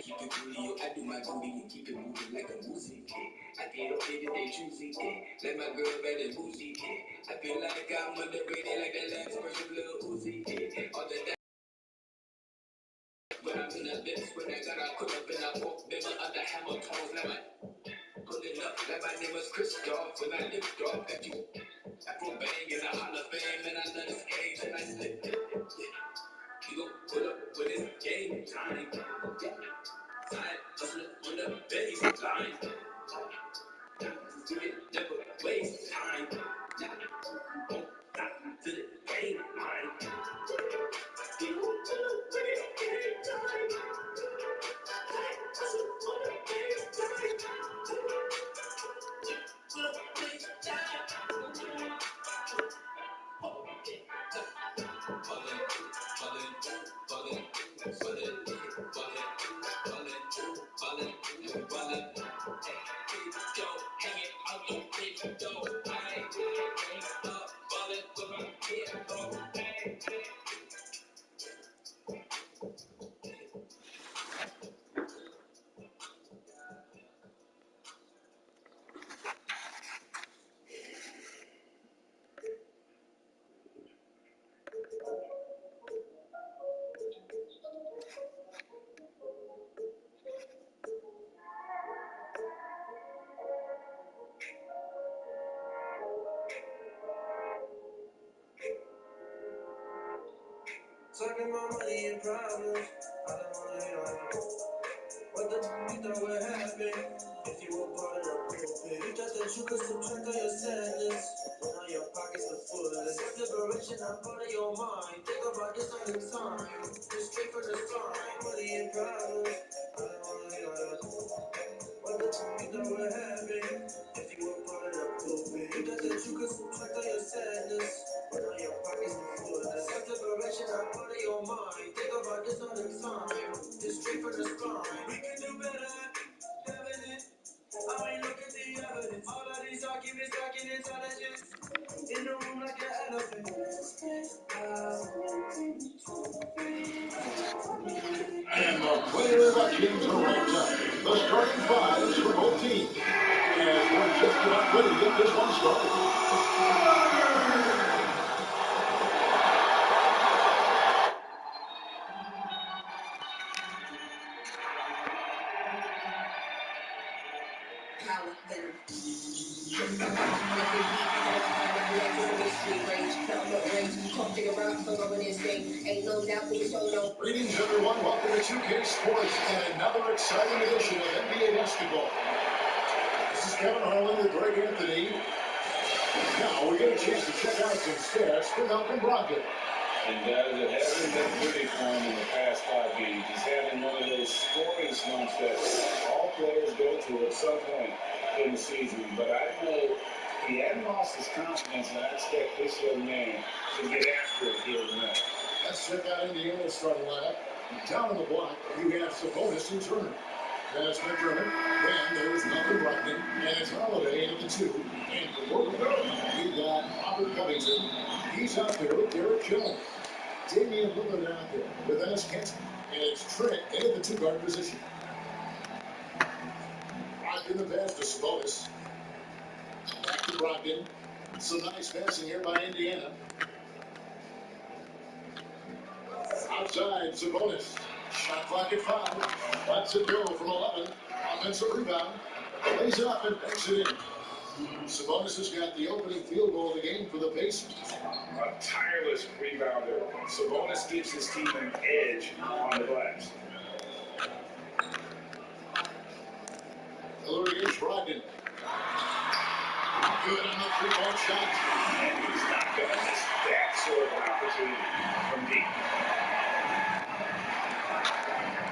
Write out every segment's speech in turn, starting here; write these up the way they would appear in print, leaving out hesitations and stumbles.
Keep it real, I do my duty and keep it moving like a music. I get up every day choosy, like my girl better bougie. I feel like I'm underrated, like the last version of Lil Uzi. All the time when I'm in the best, when I got a cut up and I walk, then my other hammer tones, like my pulling up, like my name was Christoph, when I lift off at you. Afro bang in the Hall of Fame, and I love this age, and I slip. You gon' pull up when it's game time. Side hustling on the baseline. You never waste time. Won't stop till the game mine. You gon' pull up when it's game time. Side hustling on the baseline. Pull up when it's time. Talking about money and problems, I don't wanna hear all that. What the fuck you thought would happen if you were part of the pulpit? You thought that you could subtract all your sadness when all your pockets are full. Self-liberation, I'm part of your mind. Think about this all the time. Just straight from the spine. Money and problems, I don't wanna hear all that. What the fuck you thought would happen if you were part of the pulpit? You thought that you could subtract all your sadness when all your pockets are full. Self-liberation, I'm part of your mind. Think about this all the time. Just straight from the spine. We can do better, evidence. I mean, look at the evidence. All of these arguments lacking intelligence. In the room like an elephant. And the player selections are ranked up. The starting fives for both teams. As we're just about ready to get this one started. Greetings, everyone. Welcome to 2K Sports and another exciting edition of NBA basketball. This is Kevin Harlan with Greg Anthony. Now we get a chance to check out some stats for Malcolm Brogdon. And guys, it hasn't been pretty for him in the past 5 games. He's having one of those scoring slumps that all players go through at some point in the season. But I know he hadn't lost his confidence, and I expect this young man to get after it here tonight. Let's check out Indiana's starting lineup. Down on the block, you have Sabonis and Turner. That's McDermott. Then there's Malcolm Brogdon. And it's Holiday at the 2. And for Brooklyn, we got Robert Covington. He's out there with Derek Jones. Damian Lillard out there with Enes Kanter. And it's Trent in the 2-guard position. Brogdon the pass to Sabonis. Back to Brogdon. Some nice passing here by Indiana. Outside, Sabonis. Shot clock at 5. Lets it go from 11. Offensive rebound. Lays it up and banks it in. Sabonis has got the opening field goal of the game for the Pacers. A tireless rebounder. Sabonis gives his team an edge on the glass. Hillary against Brogdon. Good on the 3-point shot. And he's not going to miss that sort of opportunity from deep.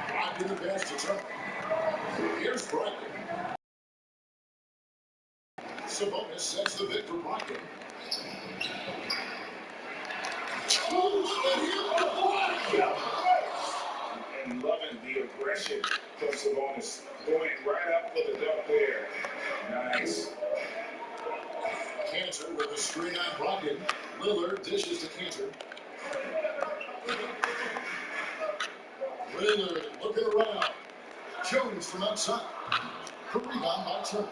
Brogdon the pass to Turner. Here's Brogdon. Sabonis sets the bid for Brogdon. And loving the aggression from Sabonis. Going right up for the dunk there. Nice. Cantor with the screen on Brogdon. Lillard dishes to Cantor. Lillard looking around. Jones from outside. The rebound by Turner.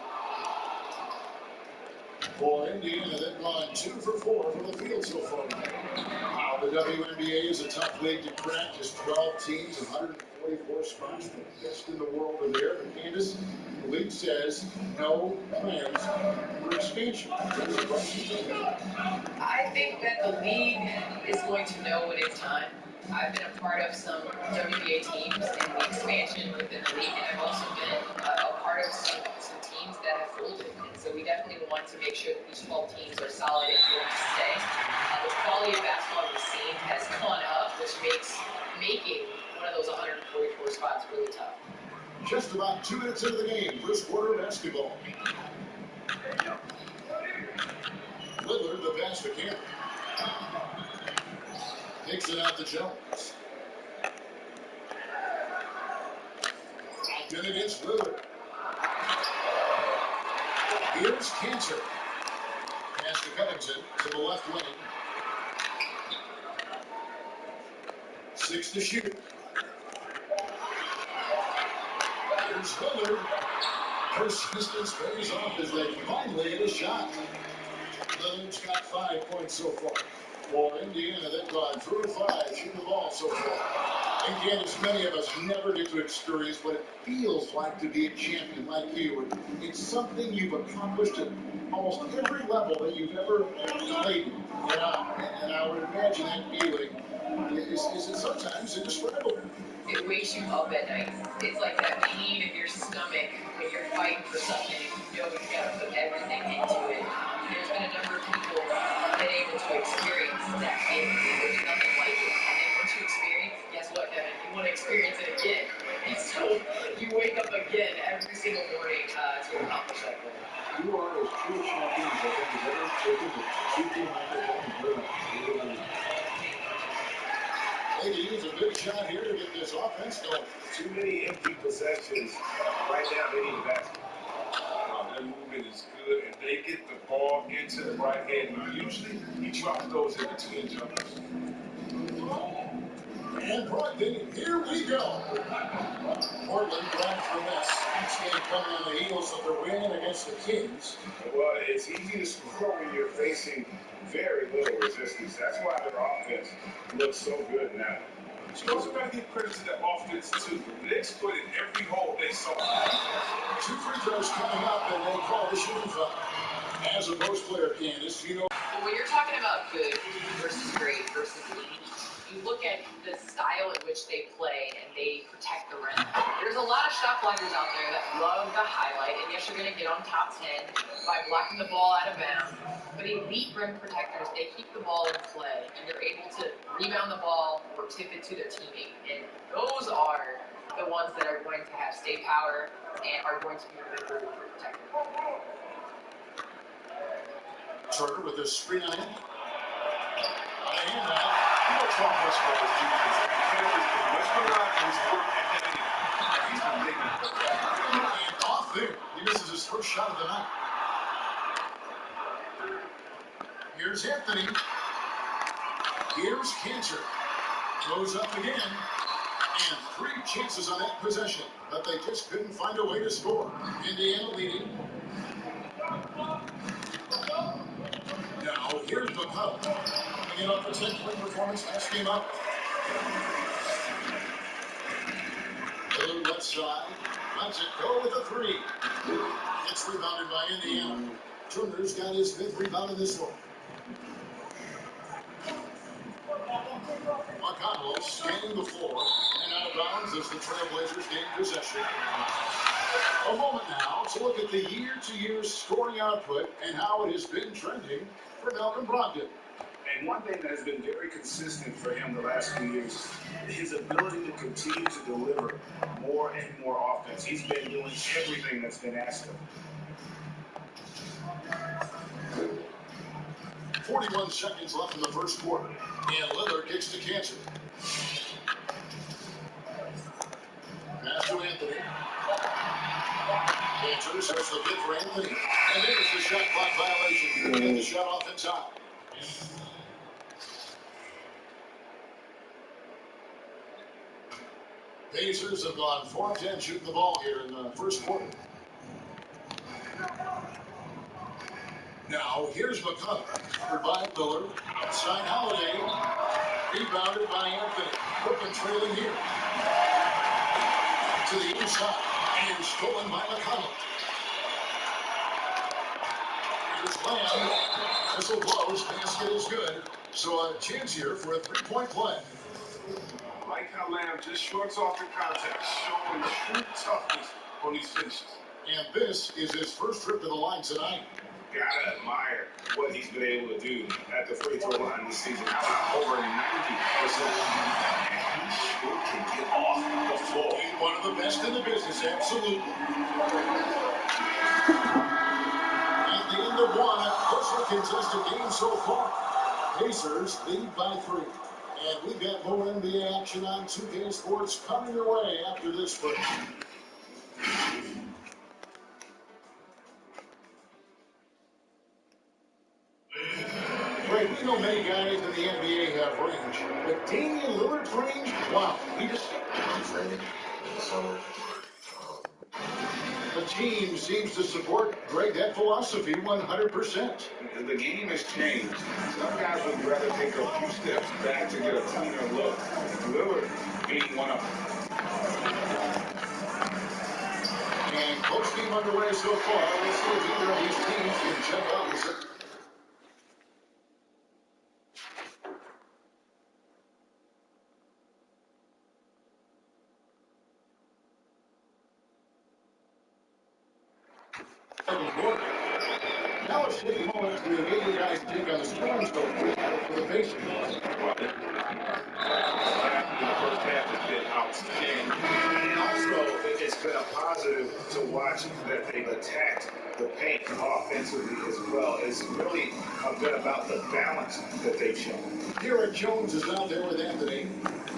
For Indiana, they've gone 2 for 4 from the field so far. Wow, the WNBA is a tough league to crack. Just 12 teams, 144 spots. The best in the world are there. But Candace, the league says no plans for expansion. I think that the league is going to know when it's time. I've been a part of some WBA teams and the expansion within the league, and I've also been a part of some teams that have folded. And so we definitely want to make sure that these 12 teams are solid and going to stay. The quality of basketball we've seen has gone up, which makes making one of those 144 spots really tough. Just about 2 minutes into the game, first quarter of basketball. Lillard, the pass to Cantor. Takes it out to Jones. Then against Lillard. Here's Cantor. Pass to Covington to the left wing. 6 to shoot. Here's Lillard. Persistence pays off as they finally get a shot. Lillard's got 5 points so far. For Indiana, they've gone 3 of 5 shooting the ball so far. And Candace, many of us never get to experience what it feels like to be a champion like you. It's something you've accomplished at almost every level that you've ever played. And I would imagine that feeling is sometimes indescribable. It wakes you up at night. It's like that pain in your stomach when you're fighting for something and you know you gotta put everything into it. There's been a number of people been able to experience that feeling. There's nothing like it. And then once you experience, guess what, Kevin? You want to experience it again. And so you wake up again every single morning to accomplish that goal. You are as true champions I think has ever taken the two-team microphone. They can use a big shot here to get this offense going. Too many empty possessions. Right now, they need a basket. Their movement is good, and they get the ball into the right hand. Usually, he drops those in between jumpers. And Brogdon, here we go. Portland trying for this. This game coming on the heels of their win against the Kings. Well, it's easy to score when you're facing very little resistance. That's why their offense looks so good now. You also got to give credit to the offense, too. The Knicks put in every hole they saw. 2 free throws coming up, and they call the shooting foul. As a post player, Candace, you know. When you're talking about good versus great versus elite, you look at the style in which they play and they protect the rim. There's a lot of shot blockers out there that love the highlight, and yes, you're going to get on top 10 by blocking the ball out of bounds. But elite rim protectors, they keep the ball in play, and they're able to rebound the ball or tip it to their teammate. And those are the ones that are going to have stay power and are going to be really good protectors. Turner with a screen on him. On a handout. You don't talk much about his defense. And off there. He misses his first shot of the night. Here's Anthony. Here's Cantor. Goes up again. And 3 chances on that possession. But they just couldn't find a way to score. Indiana leading. Now, here's McCullough. Coming in off a 10-point performance last game up. Lillard left side. Lets it go with a 3. It's rebounded by Indiana. Turner's got his 5th rebound in this one. McConnell scanning the floor and out of bounds as the Trailblazers gain possession. A moment now to look at the year-to-year scoring output and how it has been trending for Malcolm Brogdon. And one thing that has been very consistent for him the last few years, his ability to continue to deliver more and more offense. He's been doing everything that's been asked of him. 41 seconds left in the first quarter, and Lillard kicks to Kansas. Pass to Anthony. Kansas starts the pick for Anthony. And there's the shot clock violation. Couldn't get the shot off in time. Pacers have gone 4 of 10 shooting the ball here in the first quarter. Now, here's McConnell. Covered by Lillard. Outside Holiday. Rebounded by Anthony. Brooklyn trailing here. To the inside. And stolen by McConnell. Here's Lamb. Whistle blows. Basket is good. So a chance here for a three-point play. I like how Lamb just shorts off the contact, showing true toughness on these finishes. And this is his first trip to the line tonight. Gotta admire what he's been able to do at the free throw line this season. How about over 90%? And he sure can get off the floor. He's one of the best in the business, absolutely. At the end of one, closely contested game so far. Pacers lead by 3. And we've got more NBA action on 2K Sports coming your way after this break. Right, we know many guys in the NBA have range, but Damian Lillard's range, wow, he just training in the summer. The team seems to support Greg that philosophy 100%. The game has changed. Some guys would rather take a few steps back to get a cleaner look. Lillard being one of them. And close game underway so far. Let's see if either of these teams can check out the circuit. Now let's take a moment to get you guys to take on the Storm so for the Pacers. The first half has been outstanding. And also, it's been a positive to watch that they've attacked the paint offensively as well. It's really been about the balance that they've shown. Garrett Jones is out there with Anthony.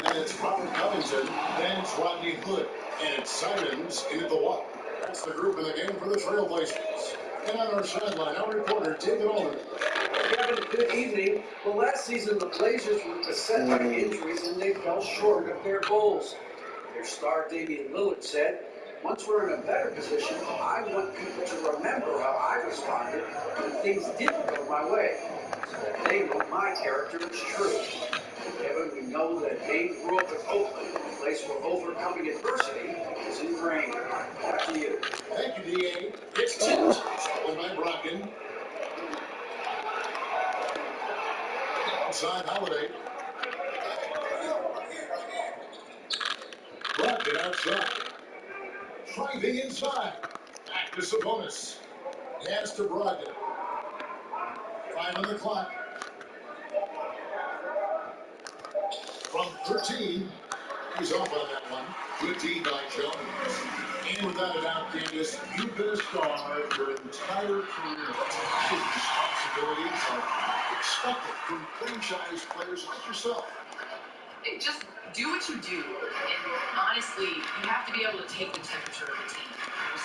And it's Robert Covington. Then it's Rodney Hood. And it's Simons into the wall. That's the group in the game for the Trailblazers. And on our sideline, our reporter, David Allman. Kevin, good evening. Well, last season, the Blazers were beset by injuries, and they fell short of their goals. Their star, Damian Lillard, said, "Once we're in a better position, I want people to remember how I responded when things didn't go my way, so that they know my character is true." Kevin, we know that Dave grew up in Oakland, a place where overcoming adversity is ingrained. Back to you. Thank you, D.A. It's tipped. Stolen by Brogdon. Outside Holiday. Brogdon outside. Driving inside. Back to Sabonis. Pass to Brogdon. 5 on the clock. From 13. He's off on that one. Good D by Jones. And without a doubt, Candace, you've been a star your entire career. Big responsibilities are expected from franchise players like yourself. Just do what you do, and honestly, you have to be able to take the temperature of the team.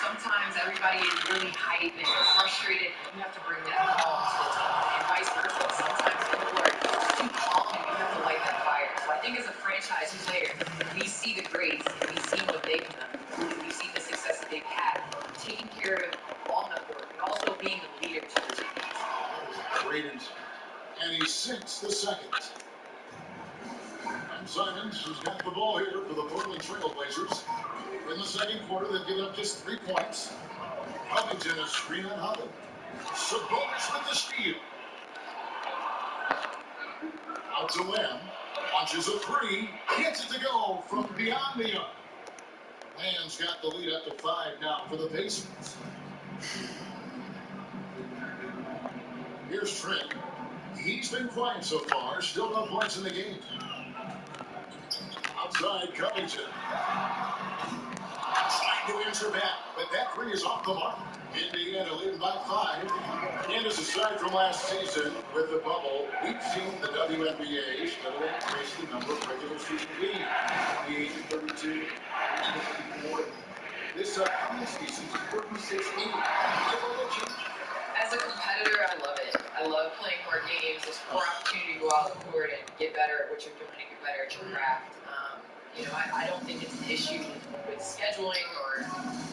Sometimes everybody is really hyped and frustrated, and you have to bring that calm to the team, and vice versa. Sometimes people are too calm, and you have to light that fire. So I think as a franchise player, we see the greats, and we see what they've done, and we see the success that they've had, taking care of on the court, and also being a leader to the teammates. Great, and he sinks the second. And Simons has got the ball here for the Portland Trailblazers. In the second quarter, they've given up just 3 points. Covington is screen on Holland. Sabonis with the steal. Out to Lamb. Launches a 3. Gets it to go from beyond the arc. Lamb's got the lead up to 5 now for the Pacers. Here's Trent. He's been quiet so far. Still no points in the game. Outside Covington. Trying to answer back, but that three is off the mark. Indiana leading by 5. And as aside from last season with the bubble, we've seen the WNBA steadily increase the number of regular season games. 28 to 32, 54. This upcoming season is 36 games. As a competitor, I love it. I love playing more games. There's more opportunity to go out on the court and get better at what you're doing and get better at your craft. I don't think it's an issue with scheduling or,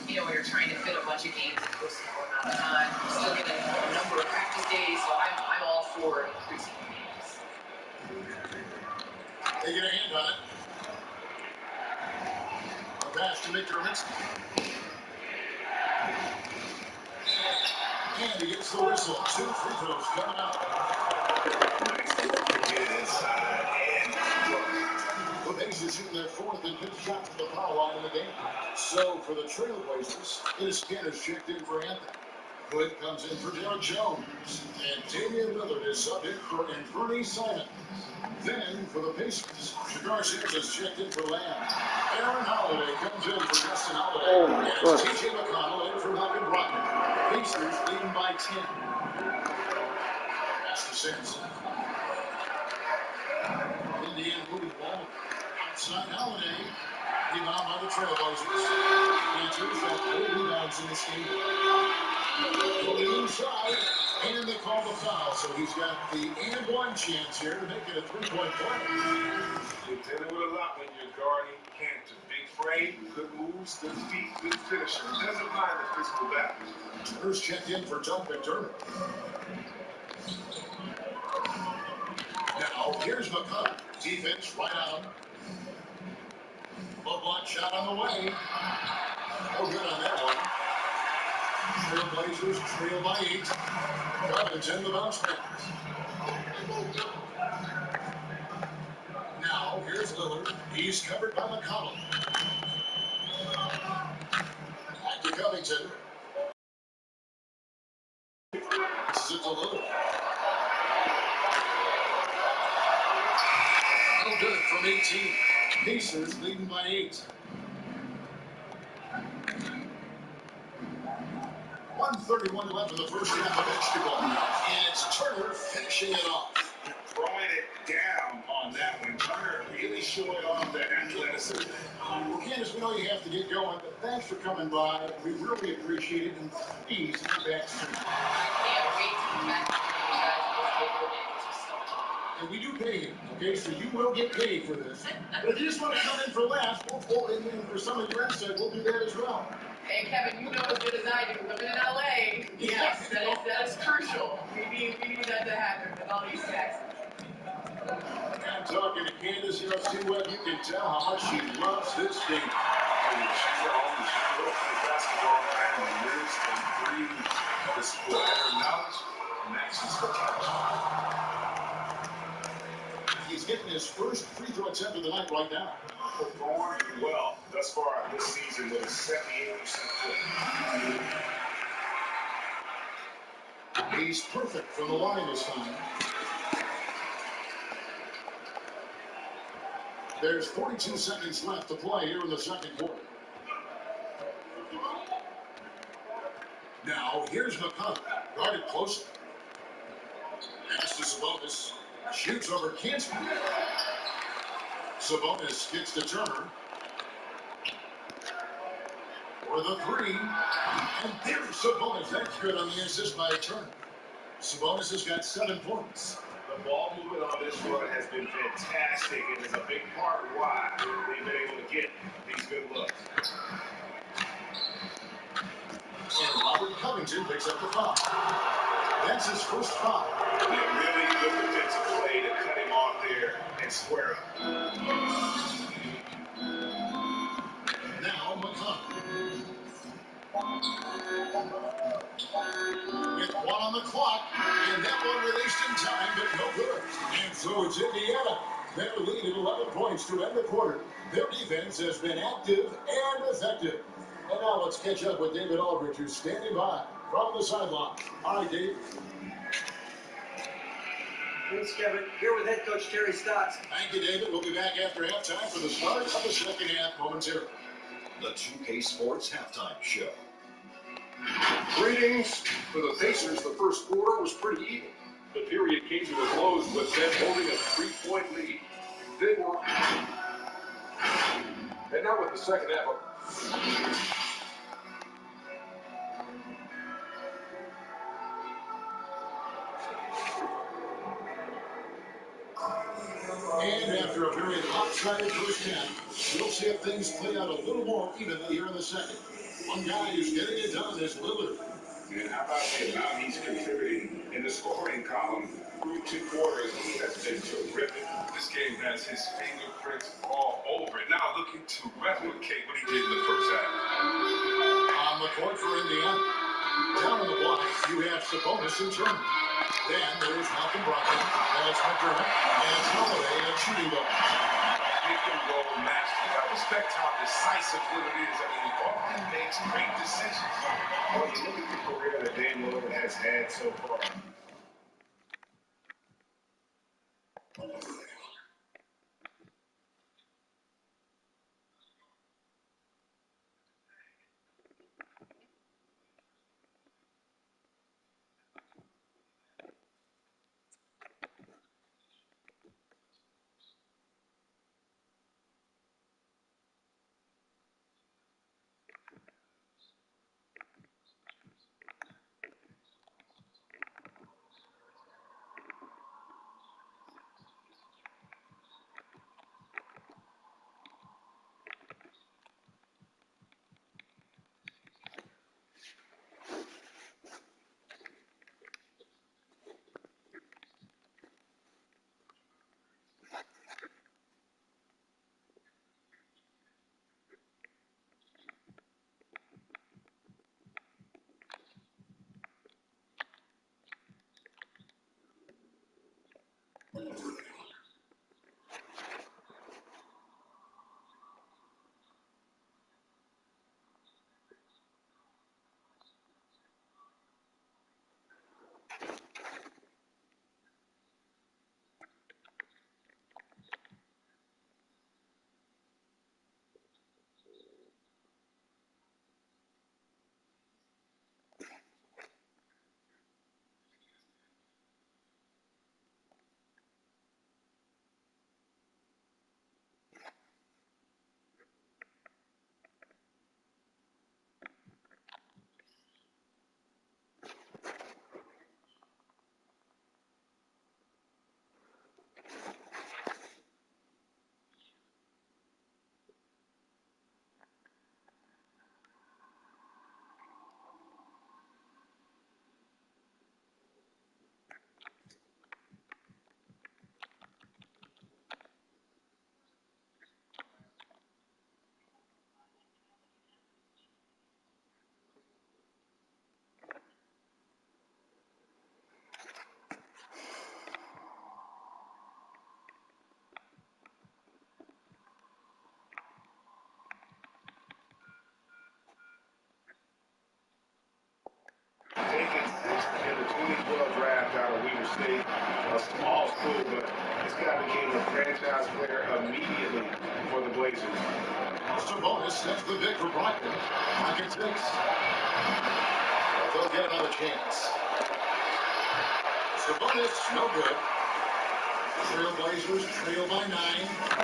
when you're trying to fit a bunch of games into a small amount of time. You're still getting a number of practice days, so I'm all for increasing the games. They get a hand on it. A pass to McDermott. And he gets the whistle. 2 free throws coming up. Get it inside and The Blazers shooting their 4th and 5th shots at the foul line in the game. So for the Trailblazers, it is Candace checked in for Anthony. Hood comes in for Derek Jones. And Damian Lillard is subbed in for Anthony Simon. Then for the Pacers, Shakar Sims is checked in for Lamb. Aaron Holiday comes in for Justin Holiday. And it's T.J. McConnell in for Malcolm Brogdon. Pacers leading by 10. Pass to Sims. Indiana moving ball. Outside Holiday. Rebound by the Trailblazers. Answers that 4 rebounds in this game. Going inside. And they call the foul. So he's got the and one chance here to make it a 3-point play. You're dealing with a lot when you're guarding Cantor. Big frame, good moves, good feet, good finisher. It doesn't mind the physical battle. Turner's checked in for Doug McDermott. Now, here's McConnell. Defense right on. A block shot on the way. No good on that one. Trailblazers trail by 8. Covington the bounce back. Now, here's Lillard. He's covered by McConnell. Back to Covington. This is it to Lillard. No good from 18. Pacers leading by 8. 1:31 left in the first half of basketball. And it's Turner finishing it off. Throwing it down on that one. Turner really showing off that athleticism. Well, Candace, we know you have to get going, but thanks for coming by. We really appreciate it. And please come back soon. I can't wait to be back with you guys in this video game. This was so much fun. And we do pay you, okay? So you will get paid for this. But if you just want to come in for laughs, and for some of your insight, we'll do that as well. Hey, Kevin, you know as good as I do. Living in LA, yes, that is crucial. We need that to happen with all these taxes. I'm talking to Candace. See what you can tell how much she loves this game. She's a basketball fan and lives and breathes the sport. And her knowledge, matches her talent. He's getting his first free throw attempt of the night right now. Performed well thus far this season with a 78% clip. He's perfect from the line this time. There's 42 seconds left to play here in the second quarter. Now, here's McConnell, guarded closely. Pass to Sabonis. Shoots over Cantor. Sabonis gets to Turner. For the 3. And there's Sabonis. That's good on the assist by Turner. Sabonis has got 7 points. The ball movement on this run has been fantastic, and is a big part of why they've been able to get these good looks. And Robert Covington picks up the foul. That's his first foul. A really good defensive play to cut him off there and square up. Now McConnell. With 1 on the clock, and that one released in time, but no good. And so it's Indiana. Their lead at 11 points to end the quarter. Their defense has been active and effective. And now let's catch up with David Aldridge, who's standing by from the sideline. All right, Dave. Thanks, Kevin. Here with head coach Terry Stotts. Thank you, David. We'll be back after halftime for the start of the second half momentarily. The 2K Sports Halftime Show. Greetings. For the Pacers, the first quarter was pretty even. The period came to a close with them holding a 3-point lead. Then were... And now with the second half. And after a very lopsided first half, we'll see if things play out a little more evenly here in the second. One guy who's getting it done is Lillard. And how about the amount he's contributing in the scoring column through 2 quarters? He has been terrific. This game has his fingerprints all over it. Now looking to replicate what he did in the first half. On the court for Indiana. Down on the block, you have Sabonis and Turner. Then there's Malcolm Brogdon, and it's McDermott, and it's Holiday, and shooting guard. Pick and roll mastery. I respect how decisive Lillard is. I mean, he often makes great decisions. When you look at the career that Dame Lillard has had so far, taking 6th in the 2012 draft out of Weber State, a small school, but this guy became a franchise player immediately for the Blazers. Sabonis sets the pick for Brogdon. Pocket 6. But they'll get another chance. Sabonis, no good. Trailblazers trail by 9.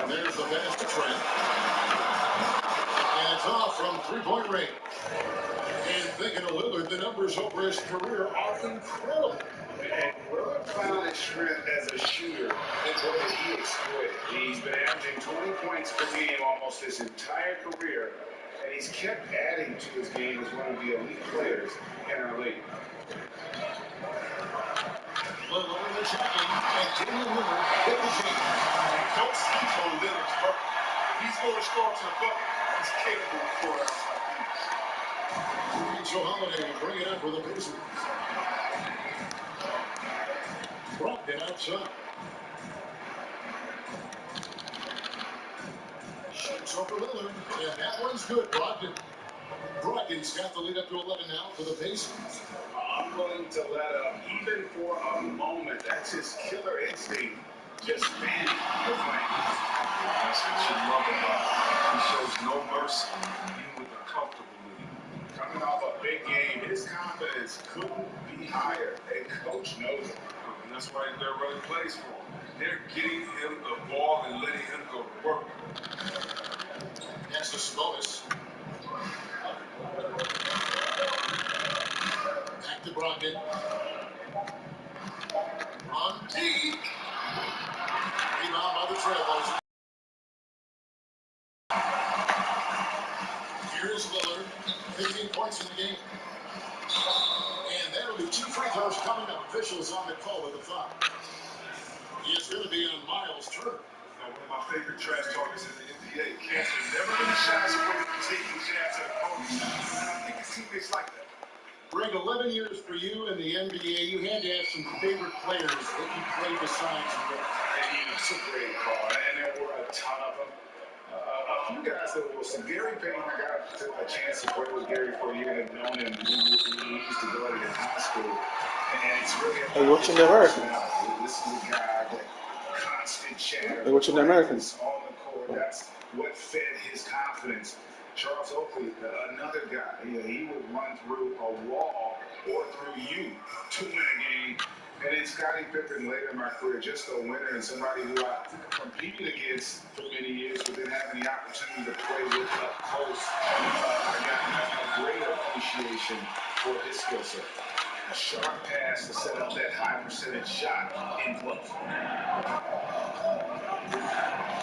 And there's the pass to Trent. And it's off from 3-point range. And thinking of Lillard, the numbers over his career are incredible. And Lillard found his strength as a shooter, and boy, did he exploit it. He's been averaging 20 points per game almost his entire career, and he's kept adding to his game as one of the elite players in our league. Lillard the checking, and Damian Lillard hit the shot. Don't sleep on Lillard's bucket. If he's going to score to the bucket, he's capable of scoring out like these. So Holiday will bring it up for the Pacers. Brogdon outside. Shoots over Lillard, and that one's good, Brogdon. Brogdon's got the lead up to 11 now for the Pacers. unwilling to let up, even for a moment. That's his killer instinct, just fanning the flames. That's what you love about him. He shows no mercy, even with a comfortable lead. Coming off a big game, his confidence couldn't be higher, and coach knows it. And that's why they're running plays for him. They're getting him the ball and letting him go to work. That's the Sabonis. Back to Brogdon. On deep. Rebound by the Trailblazers. Here's Lillard. 15 points in the game. And that'll be 2 free throws coming up. Officials on the call with a foul. He is going to be on Miles Turner. Now, one of my favorite trash talkers in the NBA. Cancer never really shies away from taking jabs at opponents. And I think his teammates like that. Greg, 11 years for you in the NBA. You had to have some favorite players that you played besides Wilt. And he was a great call, and there were a ton of them. A few guys that were some. Gary Payton, I got a chance to play with Gary for a year and have known him. He used to go to in high school. And it's really Are you watching the Americans? This is a guy that constant chatter. Are you watching the Americans? On the court, that's what fed his confidence. Charles Oakley, another guy, he would run through a wall or through you to win a game. And then Scottie Pippen later in my career, just a winner and somebody who I competed against for many years, but then having the opportunity to play with up close, I got a great appreciation for his skill set. A sharp pass to set up that high percentage shot in close.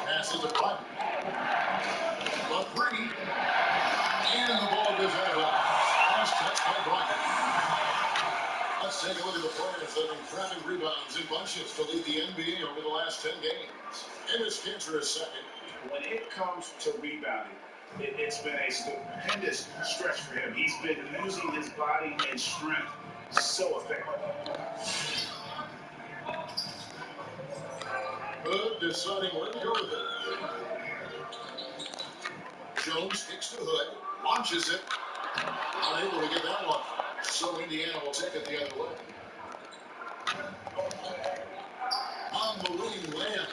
Pass into Brogdon. But three. And the ball goes out of bounds. Last touch by Brogdon. Let's take a look at the players that have been grabbing rebounds in bunches to lead the NBA over the last 10 games. Enes Kanter is second. When it comes to rebounding, it's been a stupendous stretch for him. He's been using his body and strength so effectively. Hood deciding where to go with it. Jones kicks to Hood, launches it. Unable to get that one. So Indiana will take it the other way. On the wing, Lamb.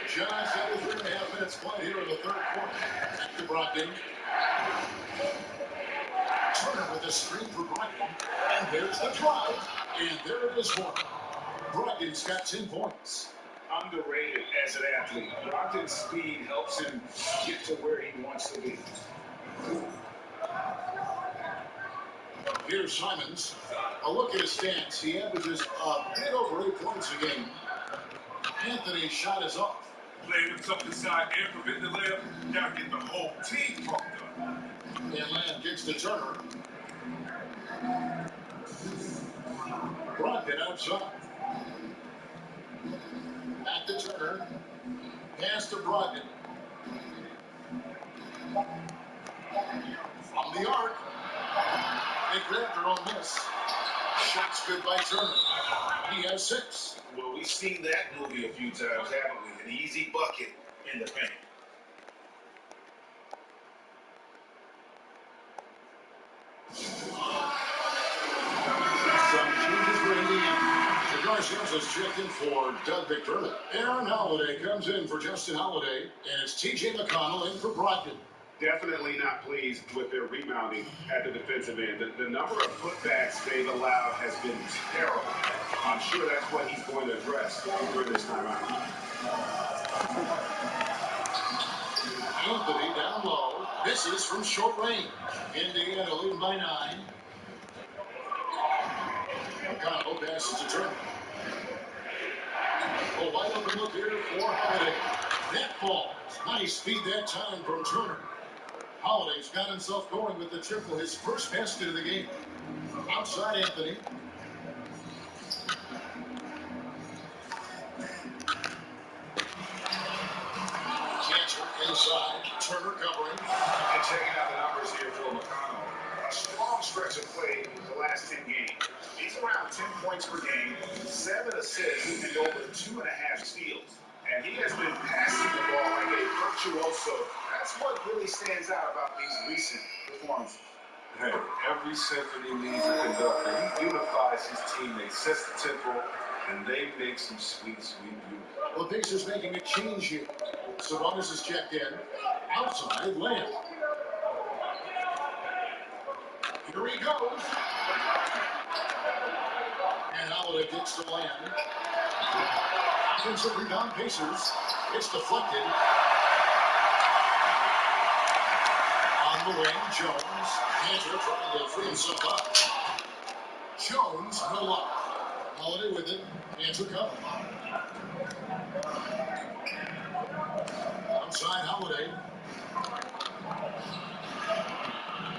Just over 3.5 minutes play here in the third quarter. Back to Brogdon. Turner with a screen for Brogdon. And there's the drive. And there it is for him. Brogdon's got 10 points. Underrated as an athlete. Brogdon's speed helps him get to where he wants to be. Here's Simons. A look at his stats. He averages a bit over 8 points a game. Anthony's shot is off. Playing him tough inside and preventing the layup. Gotta get the whole team pumped up. And Lamb kicks to Turner. Brogdon outside. Back to Turner. Pass to Brogdon. From the arc. They grabbed their own miss. Shots good by Turner. He has 6. Well, we've seen that movie a few times, haven't we? An easy bucket in the paint. Some changes for Indiana. Garcia's has checked in for Doug McDermott. Aaron Holiday comes in for Justin Holiday, and it's T.J. McConnell in for Brogdon. Definitely not pleased with their rebounding at the defensive end. The number of putbacks they've allowed has been terrible. I'm sure that's what he's going to address during this timeout. Anthony down low. Misses from short range. Indiana leading by 9. McConnell passes to Turner. A wide open look here for Holiday. That ball. Nice speed that time from Turner. Holiday's got himself going with the triple, his first basket of the game. Outside Anthony. Cantor inside. Turner covering. And checking out the numbers here for McConnell. A strong stretch of play the last 10 games. He's around 10 points per game, 7 assists, and over 2.5 steals. And he has been passing the ball like a virtuoso. That's what really stands out about these recent performances. Hey, every symphony needs a conductor. He unifies his teammates, sets the tempo, and they make some sweet, sweet music. The Pacers making a change here. Sabonis is checked in. Outside, Lamb. Here he goes. And Holiday gets to Lamb. Offensive rebound, Pacers. It's deflected. On the wing, Jones. Cantor trying to free himself up. Jones, no luck. Holiday with it. Cantor cover. Outside, Holiday.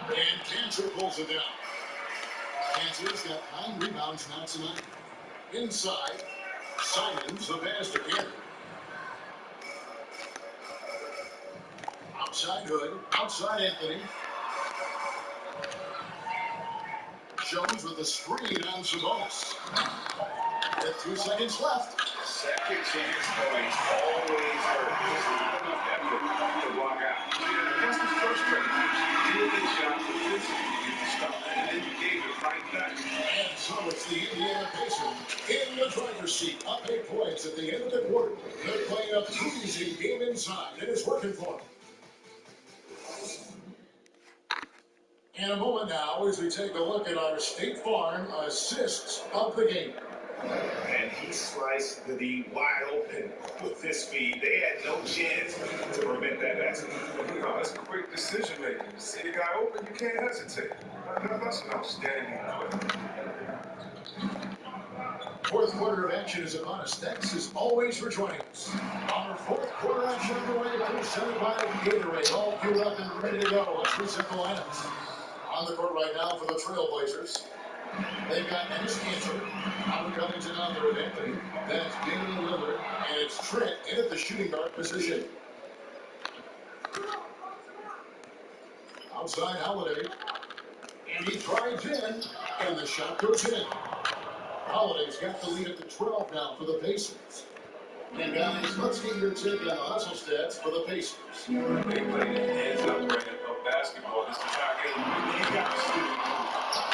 And Cantor pulls it down. Cantor's got 9 rebounds now tonight. Inside, Simons, the pass to Cantor. Outside Hood, outside Anthony. Jones with the screen on Sabonis. With 2 seconds left. Second chance points always hurt. Just not enough effort to block out. That's the first trade. You get shot defensively, you get the stop, and then you gave it right back. And so it's the Indiana Pacers in the driver's seat, up 8 points at the end of the quarter. They're playing a cruising game inside, and it's working for them. In a moment now, as we take a look at our State Farm assists of the game. And he sliced the D wide open with his speed. They had no chance to prevent that basket. No, that's quick decision making. You see the guy open, you can't hesitate. That's an outstanding play. Fourth quarter of action is upon us. Thanks as always for joining us. Our fourth quarter action underway, presented by Gatorade. All queued up and ready to go. Let's reset the lineups. On the court right now for the Trailblazers. They've got Ennis Cantor, Howard Covington on there with Anthony. That's Damian Lillard, and it's Trent in at the shooting guard position. Outside Holiday, and he drives in, and the shot goes in. Holiday's got the lead at the 12 now for the Pacers. And guys, let's get your take on the hustle stats for the Pacers. They play the hands-up brand of basketball. This is how They got to shoot.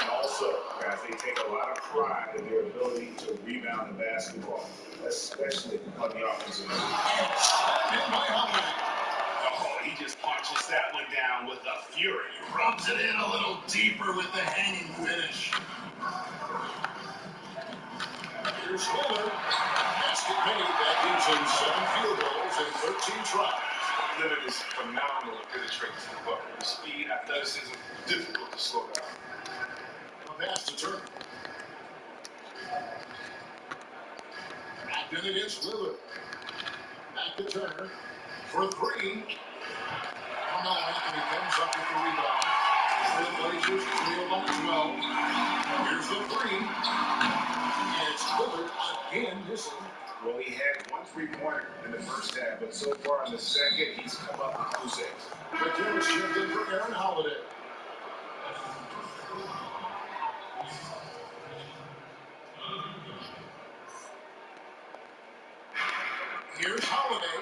And also, guys, they take a lot of pride in their ability to rebound the basketball, especially on the offensive end. And by Holiday. Oh, he just punches that one down with a fury. Rubs it in a little deeper with the hanging finish. Here's Lillard. Basket made. That gives him 7 field goals and 13 tries. Lillard is phenomenal at penetrating to the bucket. His speed, athleticism, difficult to slow down. A pass to Turner. Back in against Lillard. Back to Turner for 3. Carmelo Anthony comes up with the rebound. Trailblazers trail by 12. Here's the 3. And it's Lillard again missing. Well, he had 1 3-pointer in the first half, but so far in the second, he's come up with 2 saves. Gutierrez checked in for Aaron Holiday. Here's Holiday.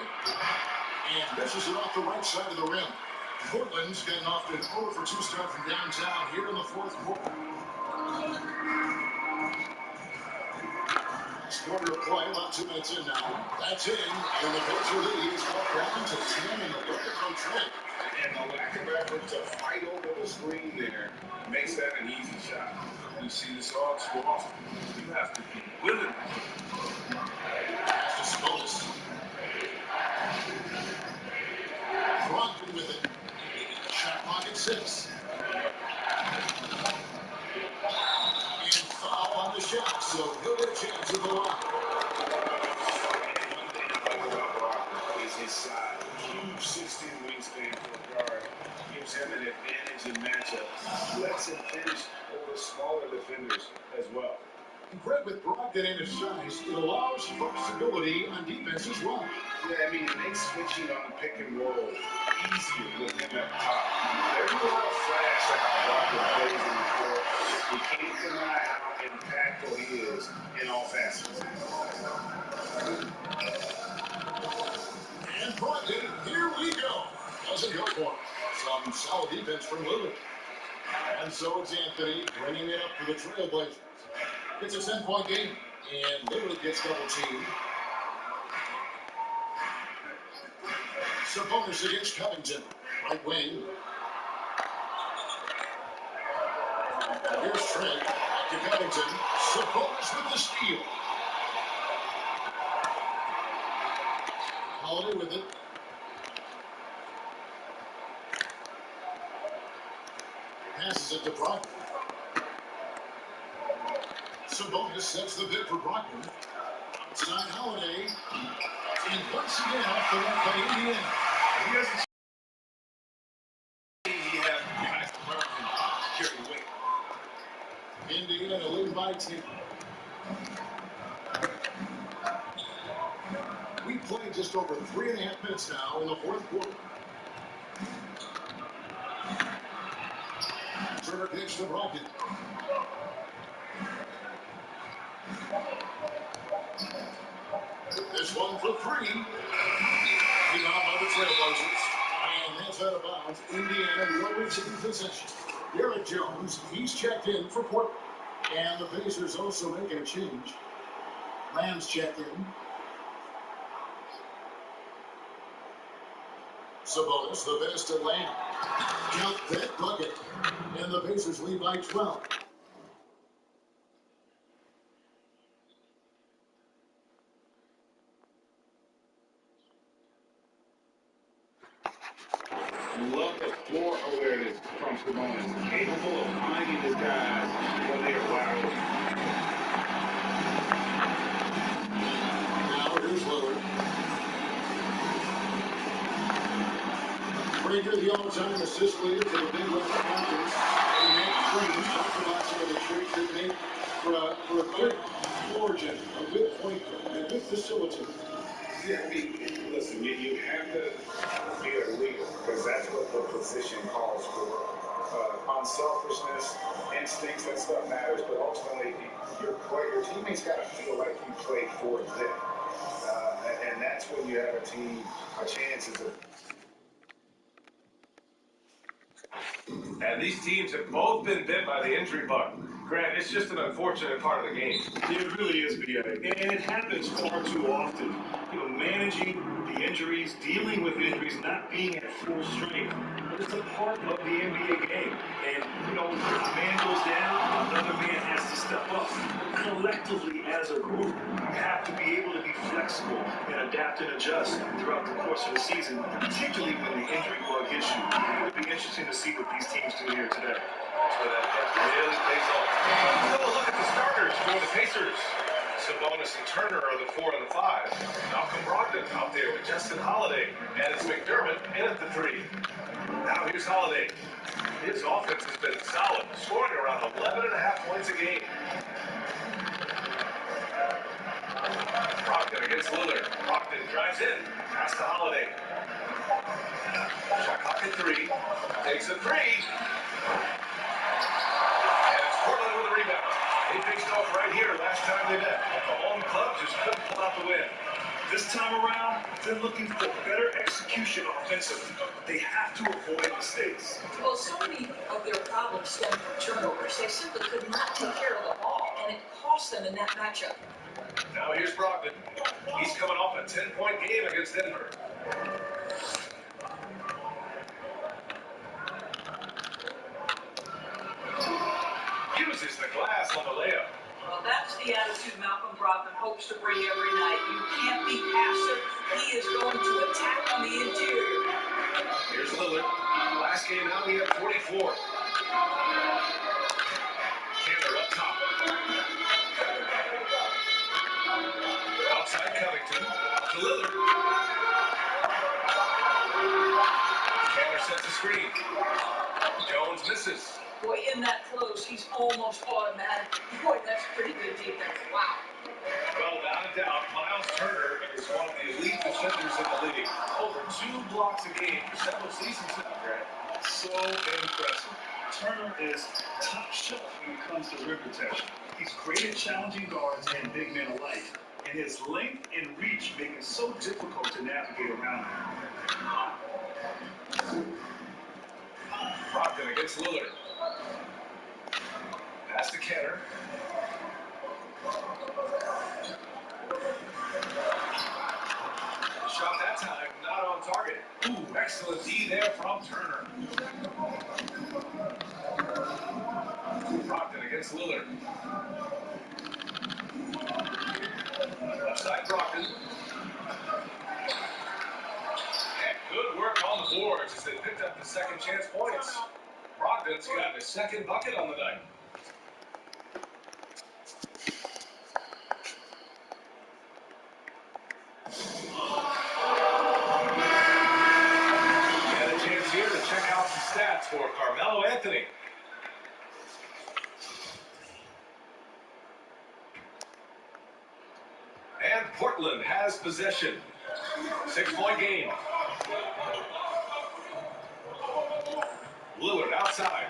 And misses it off the right side of the rim. Portland's getting off to an 0 for 2 start from downtown here in the fourth quarter. Quarter of play, about 2 minutes in now. That's in, and the Pacer lead is brought down to 10 in the bucket from Trent. And the lack of effort to fight over the screen there makes that an easy shot. You see this all too often. You have to be willing. Pass to Sabonis. Brogdon with it. Shot clock at 6. And foul on the shot, so he'll get a chance to go on. Is his size. Huge 16 wingspan for a guard. Gives him an advantage in matchups. Lets him finish over smaller defenders as well. Great with Brogdon and his size, it allows flexibility on defense as well. Yeah, I mean, it makes switching on the pick and roll easier with him at the top. There's a lot of flash of how Brogdon plays in the court. You can't deny how impactful he is in all facets. And Brogdon, here we go. doesn't go for it. Some solid defense from Lillard. And so it's Anthony bringing it up for the Trailblazers. It's a 10-point game, and Lillard gets double teamed. Sabonis against Covington. Right wing. Here's Trent. Back to Covington. Sabonis with the steal. Holiday with it. Passes it to Brogdon. Sabonis sets the bid for Brogdon. Outside Holiday. And once again off the mark by Indiana. He doesn't. He has guys around him to carry the weight. Indiana leading by 10. We played just over 3.5 minutes now in the fourth quarter. Turner pitch to Brogdon. This one for three. Rebound by the Trailblazers. And that's out of bounds. Indiana will retain possession. Derek Jones, he's checked in for Portland. And the Pacers also making a change. Lamb's checked in. Sabonis, the best at Lamb. Count that bucket. And the Pacers lead by 12. Love the floor awareness from Sabonis. Capable of finding the guys when they're wide open. Now here's Lillard. Ranger, the all-time assist leader for the Big West Conference. And Matt Green talked about some of the trades that made for a good origin, a good point guard, a good facilitator. Yeah, I mean, listen, you have to be a leader because that's what the position calls for. Unselfishness, instincts, that stuff matters, but ultimately your teammates got to feel like you played for them. And that's when you have a team, a chance is a. And these teams have both been bit by the injury bug. Grant, it's just an unfortunate part of the game. It really is, B.A. And it happens far too often. You know, managing the injuries, dealing with injuries, not being at full strength. But it's a part of the NBA game. And, you know, when a man goes down, another man has to step up. Collectively, as a group, you have to be able to be flexible and adapt and adjust throughout the course of the season, particularly when the injury bug hits you. It'll be interesting to see what these teams do here today. That's where that depth really pays off. So look at the starters for the Pacers. Sabonis and Turner are the 4 and the 5. Malcolm Brogdon out there with Justin Holiday. And it's McDermott in at the 3. Now here's Holiday. His offense has been solid, scoring around 11.5 points a game. Brogdon against Lillard. Brogdon drives in. Pass to Holiday. Shot clock at 3. Takes a 3. And it's Portland with a rebound. They faced off right here last time they met. The home club just couldn't pull out the win. This time around, they're looking for better execution offensively. They have to avoid mistakes. Well, so many of their problems stem from turnovers. They simply could not take care of the ball, and it cost them in that matchup. Now here's Brogdon. He's coming off a 10-point game against Denver. Uses the glass on the layup. Well, that's the attitude Malcolm Brogdon hopes to bring every night. You can't be passive. He is going to attack on the interior. Here's Lillard. Last game out, he had 44. Chandler up top. Outside Covington. To Lillard. Chandler sets a screen. Jones misses. Boy, in that close, he's almost automatic. Boy, that's pretty good defense. Wow. Well, without a doubt, Miles Turner is one of the elite defenders in the league. Over 2 blocks a game for several seasons now, Grant. So impressive. Turner is top shelf when it comes to rim protection. He's great at challenging guards and big men alike. And his length and reach make it so difficult to navigate around him. against Lillard. Pass to Kenner. Shot that time, not on target. Ooh, excellent D there from Turner. Brogdon against Lillard. Left side Brogdon. And good work on the boards as they picked up the second chance points. Brogdon's got his second bucket on the night. And a chance here to check out some stats for Carmelo Anthony. And Portland has possession. 6-point game. Lillard outside.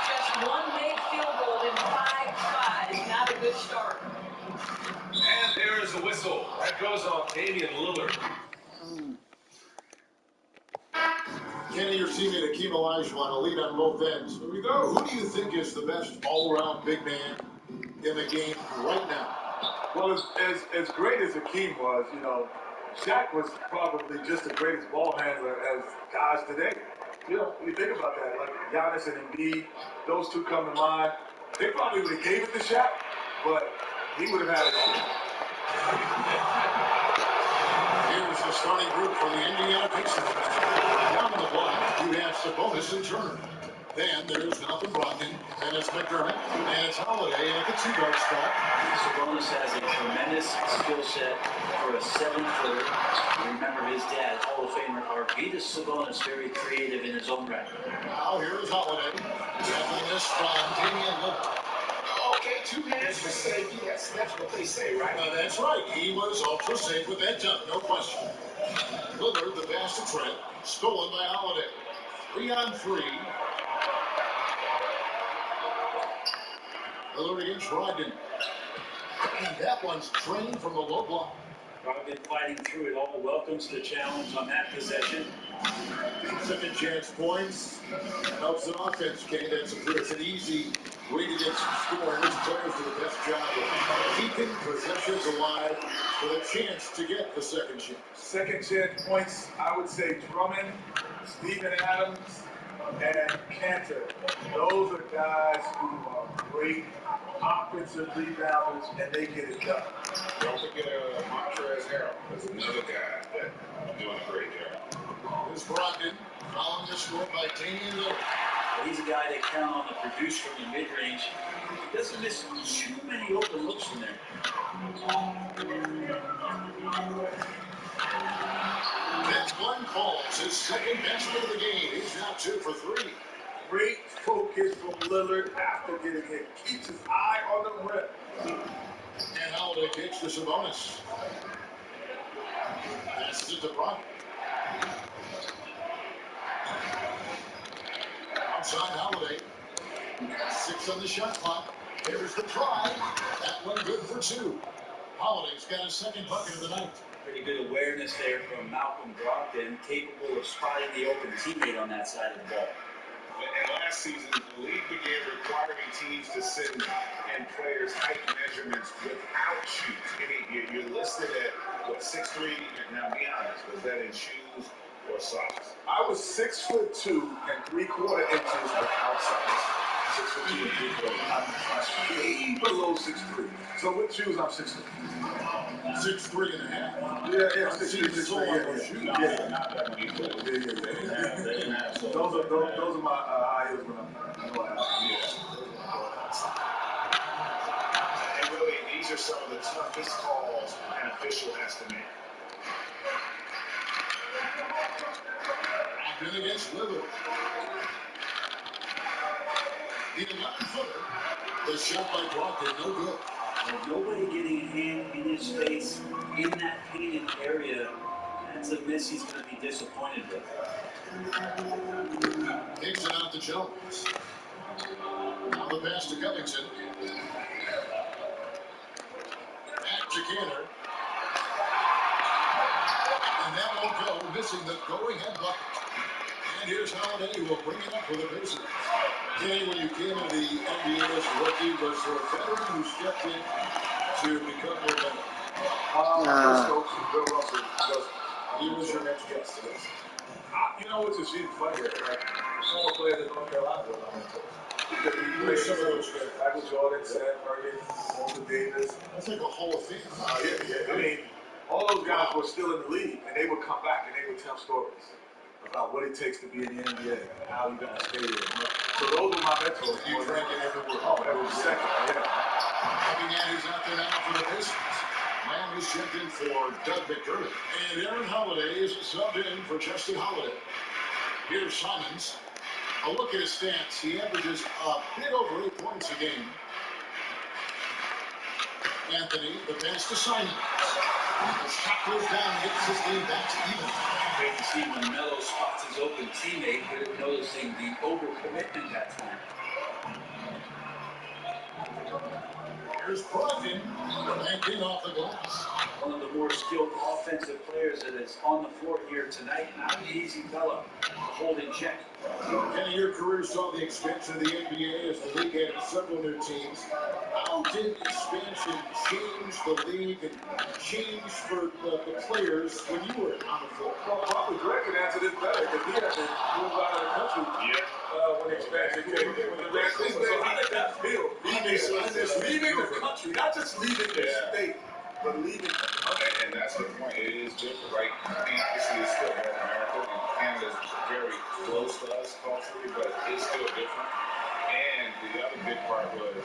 Just one made field goal in 5 tries. Not a good start. And there is a whistle. That goes on Damian Lillard. Kenny, your teammate Akeem Olajuwon, a lead on both ends. Here we go. Who do you think is the best all-around big man in the game right now? Well, as great as Akeem was, you know, Shaq was probably just the greatest ball handler as guys today. You know, when you think about that, like Giannis and Embiid, those two come to mind. They probably would have gave it to Shaq, but he would have had it all. Here's the starting group for the Indiana Pacers. Down the block, you have Sabonis and Turner. Then there's Malcolm Brogdon, and it's McDermott, and it's Holiday at the 2-guard spot. Sabonis has a tremendous skill set for a 7-footer. Remember his dad, Hall of Famer Arvydas Sabonis, very creative in his own right. Now here's Holiday. Tackling this from Damian Lillard. Okay, 2 hands for safety. That's what they say, right? That's right. He was ultra safe with that dunk, no question. Lillard, the pass to Trent, stolen by Holiday. 3-on-3. Lillard against Brogdon. And that one's drained from the low block. Brogdon fighting through it all, welcomes the challenge on that possession. Second chance points. Helps an offense, Kenny. That's an easy way to get some scoring. These players do the best job of keeping possessions alive with a chance to get the second chance. Second chance points, I would say Drummond, Steven Adams, and Cantor. Those are guys who are great offensive rebounders, and they get it done. Don't forget Montrezl Harrell. There's another guy that's doing a great job. Here's Brogdon, following the score by Damian Lillard. He's a guy they count on to produce from the mid-range. He doesn't miss too many open looks from there. That's one falls, his second best of the game. He's now 2 for 3. Great focus from Lillard after getting hit. Keeps his eye on the rim. And Holiday kicks to Sabonis. Passes it to Brogdon. Outside Holiday. 6 on the shot clock. Here's the try. That one good for 2. Holiday's got his second bucket of the night. Pretty good awareness there from Malcolm Brogdon, capable of spotting the open teammate on that side of the ball. And last season, the league began requiring teams to send in players' height measurements without shoes. You're listed at, what, 6'3"? Now, be honest, was that in shoes or socks? I was 6'2" and 3/4 inches without socks. 6'2" and 3/4. I'm way below 6'3". So with shoes, I'm 6'3". 6'3" and a half. Yeah, 6'3". Yeah. Not that many players. They didn't have so. Those are my high heels when I'm going out. And really, these are some of the toughest calls an official has to make. Brogdon against Lillard. The 11-footer. The shot by Brogdon, no good. With nobody getting a hand in his face in that painted area, that's a miss he's going to be disappointed with. Kicks it out to Jones. Now the pass to Covington. Back to Cantor. And that won't go, missing the going-ahead bucket. And here's Holiday who will bring it up for the Pacers. Kenny, when you came into the NBA as a rookie, was there a veteran who stepped in to become your mentor? First coach, Bill Russell, He was your next guest. you know, it's a sheet funny. Like, the former players in North Carolina were my mentors. Because we played Michael Jordan, Sam Perkins, Walter Davis. That's like a Hall of Fame. Yeah. I mean, all those guys were still in the league, and they would come back and they would tell stories about what it takes to be in the NBA and how you guys stay there. So those were my mentors. You drank it everywhere. Every second, yeah. Looking at who's out there now for the Pacers. Man who's checked in for Doug McDermott. And Aaron Holiday is subbed in for Justin Holiday. Here's Simons. A look at his stats. He averages a bit over 8 points a game. Anthony, the pass to Simons. The shot goes down and gets his game back to even. Great to see when Melo spots his open teammate, but noticing the overcommitment that time. Here's Brogdon, banking off the glass. One of the more skilled offensive players that is on the floor here tonight. Not an easy fellow to hold in check. Kenny, your career saw the expansion of the NBA as the league added several new teams. How did expansion change the league and change for the players when you were on the floor? Well, probably Greg could answer this better because he had to move out of the country when the expansion came. So how did that feel? Leaving the country, not just leaving the state, but leaving the country. And that's the point. It is different, right? I mean, obviously, it's still North America, and Canada's very close to us culturally, but it's still different. And the other big part was,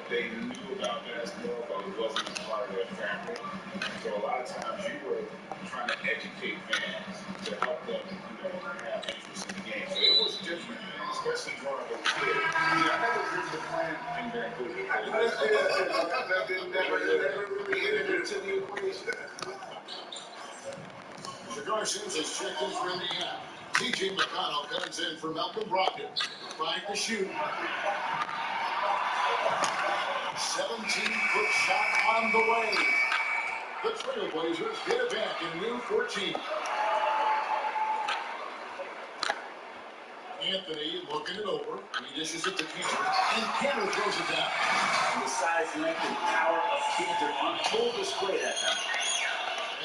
they knew about basketball, but it wasn't part of their family. So a lot of times you were trying to educate fans to help them, have interest in the game. So it was different, man, especially growing up as a kid. I never dreamed of playing in Vancouver. Never really entered into the equation. Shakur Sims has checked in for Indiana. T.J. McConnell comes in for Malcolm Brogdon. Trying to shoot. 17-foot shot on the way. The Trailblazers get it back in room 14. Anthony looking it over. He dishes it to Cantor, and Cantor throws it down. And the size, length, and power of Cantor on full display that time.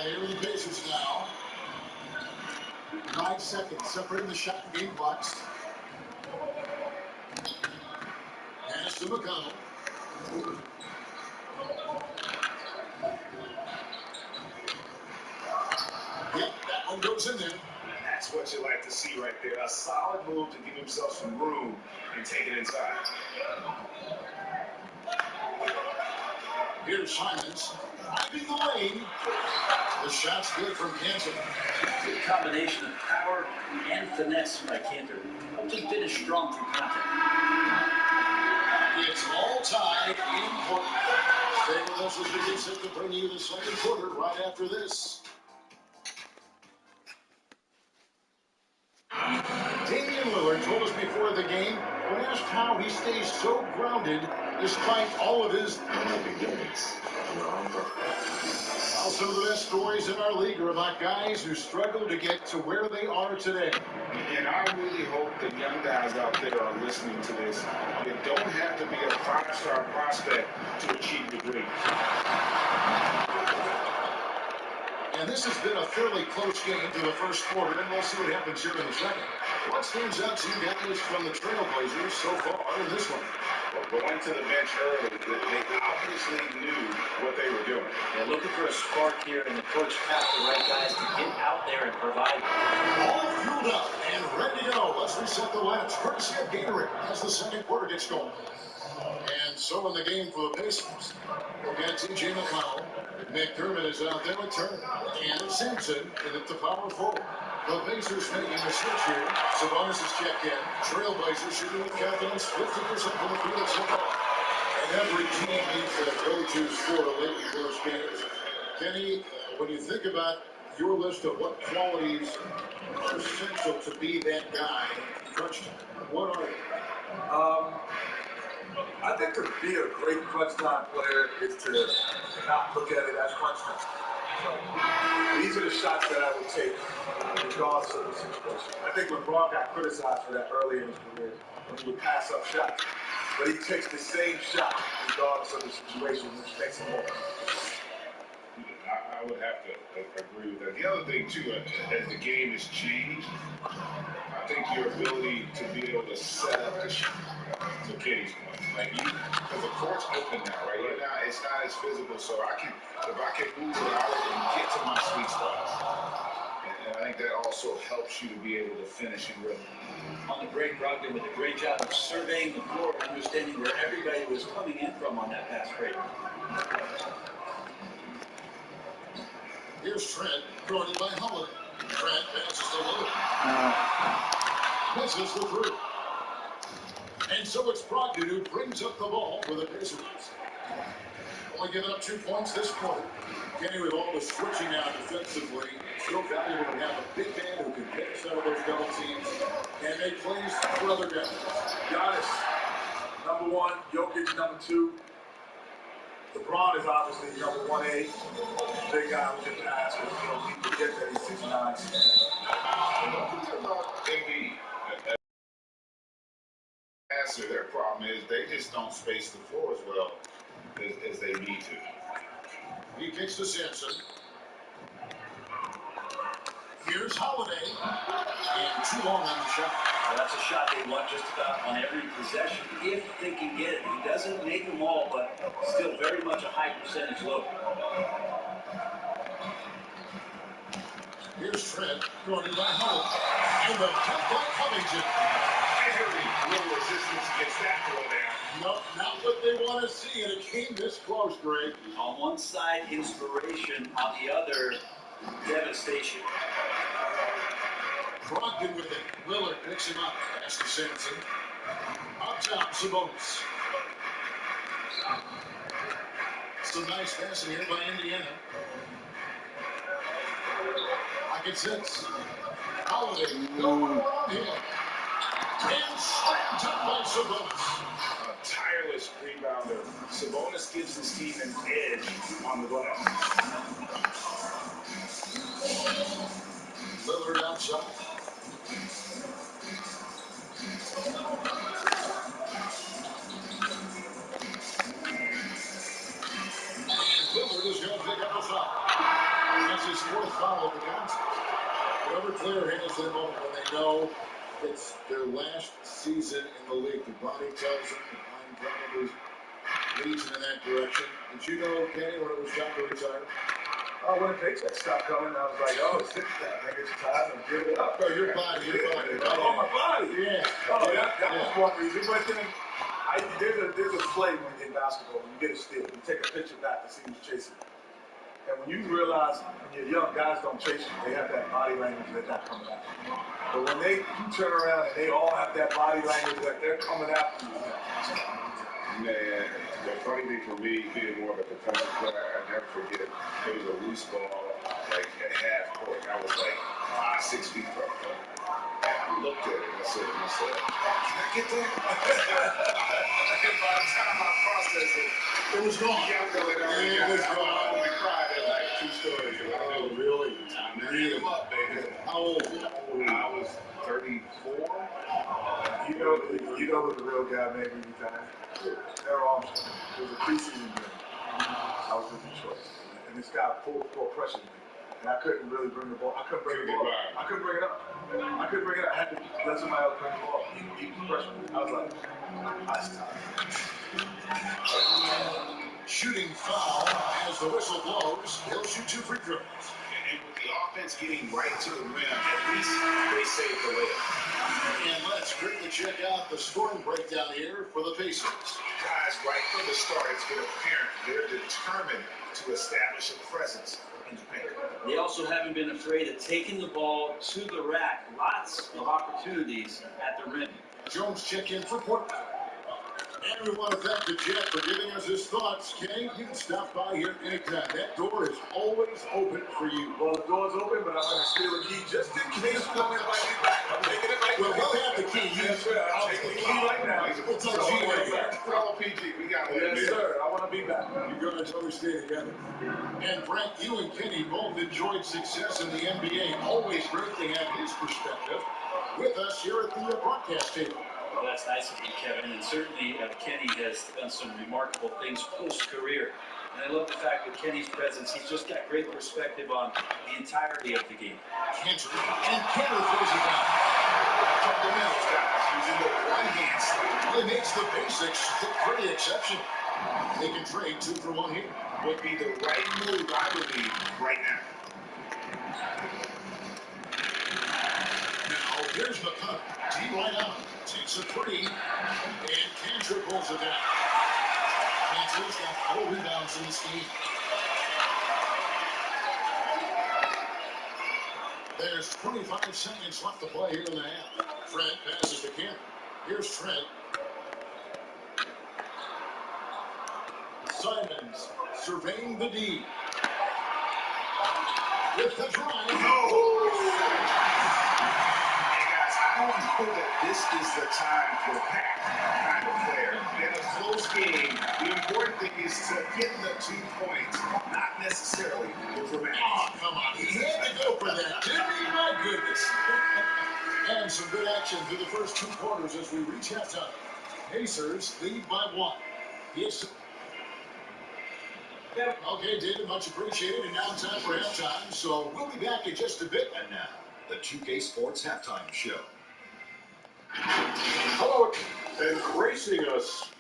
And here are the Pacers now. 5 seconds separating the shot and game clocks. Pass to McConnell. Yep, that one goes in there. That's what you like to see right there. A solid move to give himself some room and take it inside. Here's Simons. Driving the lane. The shot's good from Cantor. Good combination of power and finesse by Cantor. Helped him finish strong through contact. It's all tied in Portland. Stay with us as we get set to bring you the second quarter right after this. Damian Lillard told us before the game, when asked how he stays so grounded despite all of his some of the best stories in our league are about guys who struggle to get to where they are today. And I really hope the young guys out there are listening to this. You don't have to be a 5-star prospect to achieve the dream. And this has been a fairly close game to the first quarter, and we'll see what happens here in the second. What stands out to you guys from the Trailblazers so far in this one? Well, going to the bench early, they obviously knew what they were doing. They're looking for a spark here, and the coach tapped the right guys to get out there and provide. All fueled up and ready to go. Let's reset the lineups. Courtesy of Gatorade as the second quarter gets going. And so in the game for the Pacers, we've got T.J. McConnell. McDermott is out there with Turner. And Simpson at the power forward. The Pacers making a switch here. Sabonis is checked in. Trailblazers shooting with confidence. 50% from the field so far. And every team needs a go-to scorer late in close games. Kenny, when you think about your list of what qualities are essential to be that guy in crunch time, what are they? I think to be a great crunch time player is to not look at it as crunch time. So, these are the shots that I would take regardless of the situation. I think LeBron got criticized for that early in his career when he would pass up shots. But he takes the same shot regardless of the situation, which makes him more. I would have to agree with that. The other thing, too, as the game has changed, I think your ability to be able to set up the shot, to Kenny's point, like because the court's open now, right? It's not as physical, so if I can move it out and get to my sweet spots. And I think that also helps you to be able to finish in rhythm. On the break, Brogdon with a great job of surveying the floor and understanding where everybody was coming in from on that pass break. Here's Trent, guarded by Holiday. Trent passes to Lillard. Misses the three. And so it's Brogdon who brings up the ball for the Pacers. Only giving up 2 points this quarter. Kenny, with all the switching out defensively, so valuable to have a big man who can get some of those double teams and make plays for other guys. Giannis, number 1. Jokic, number 2. LeBron is obviously number 1A. Big guy who can pass, but people forget that he's 6'9". Embiid, their problem is they just don't space the floor as well as they need to. He kicks to Sampson. Here's Holiday. And too long on the shot. Well, that's a shot they want just about on every possession, if they can get it. He doesn't make them all, but still very much a high percentage look. Here's Trent, guarded by Holiday. And the cut by Covington. No resistance against that throwdown. No, not what they want to see in a game this close, Greg. On one side, inspiration. On the other, devastation. Brogdon with it. Lillard picks him up. Pass to Sampson. Up top, Sabonis. Some nice passing here by Indiana. Pocket 6. Holiday. No more on him. And slammed up by Sabonis. A tireless rebounder. Sabonis gives his team an edge on the glass. Lillard outside. Lillard is going to pick up a foul. That's his 4th foul of the contest. Whoever player handles them up when they know it's their last season in the league. The body tells them, the mind probably leads them in that direction. Did you know, Kenny, when it was time to retire? Oh, when the paycheck stopped coming, I was like, oh, it's time to give it up. Oh, your body. Oh, my body. Yeah. Oh, that was one reason. But then, there's a play when in basketball, when you get a steal, you take a picture back to see who's chasing you. And when you realize when you're young, guys don't chase you. They have that body language that's not coming after you. But when you turn around and they all have that body language that they're coming after you. Man, the funny thing for me, being more of a defensive player, I never forget, there was a loose ball, like at half court, and I was like 5, 6 feet from it. And I looked at it and I said to myself, can I get that? And by the time I processed it, it was gone. Yeah, it was gone. We cried at like 2 stories. Oh, really? Man, hit him up, baby. How old? I was 34. You know what the real guy made me retire? Errol Armstrong. It was a preseason game. I was in Detroit. And this guy pulled pressure me. And I couldn't really bring the ball. I couldn't bring it up. I had to let somebody else bring the ball. He pressured me. I was like, that's time. Shooting foul as the whistle blows. He'll shoot 2 free throws. And with the offense getting right to the rim, at least they saved the layup. And let's quickly check out the scoring breakdown here for the Pacers. Guys, right from the start, it's been apparent they're determined to establish a presence in the paint. They also haven't been afraid of taking the ball to the rack. Lots of opportunities at the rim. Jones check in for Portland. And we want to thank the Jet for giving us his thoughts. Kenny, you can stop by here anytime. That door is always open for you. Well, the door's open, but I'm going to steal a key just in case you don't invite me back. I'm taking it right now. Well, we'll have the key. Yes, sir. I'll take the key right now. We'll tell G right here. Put on PG. We got one. Yes, sir. I want to to be back. You guys always stay together. And Frank, you and Kenny both enjoyed success in the NBA. Always great to have his perspective with us here at the broadcast table. Well, that's nice of you, Kevin. And certainly Kenny has done some remarkable things post-career. And I love the fact with Kenny's presence, he's just got great perspective on the entirety of the game. Cantor, and Cantor throws it down. Fundamentals, guys, using the one-hand slam. Well, he makes the basics pretty exceptional. They can trade 2 for 1 here. Would be the right move, I believe, right now. Now, here's McConnell. Deep right out. Takes a three. And Cantor pulls it down. Cantor's got 4 rebounds in this game. There's 25 seconds left to play here in the half. Trent passes to Cantor. Here's Trent. Simons surveying the D. With the drive. Hey guys, I don't know that this is the time for Pat kind of player. In a close game, the important thing is to get the 2 points, not necessarily the dramatic. Oh, come on. He had to go for that, didn't he? My goodness. And some good action through the first 2 quarters as we reach halftime. Pacers lead by 1. It's okay, David, much appreciated. And now time for halftime, so we'll be back in just a bit. And now, the 2K Sports Halftime Show. Hello, and gracing us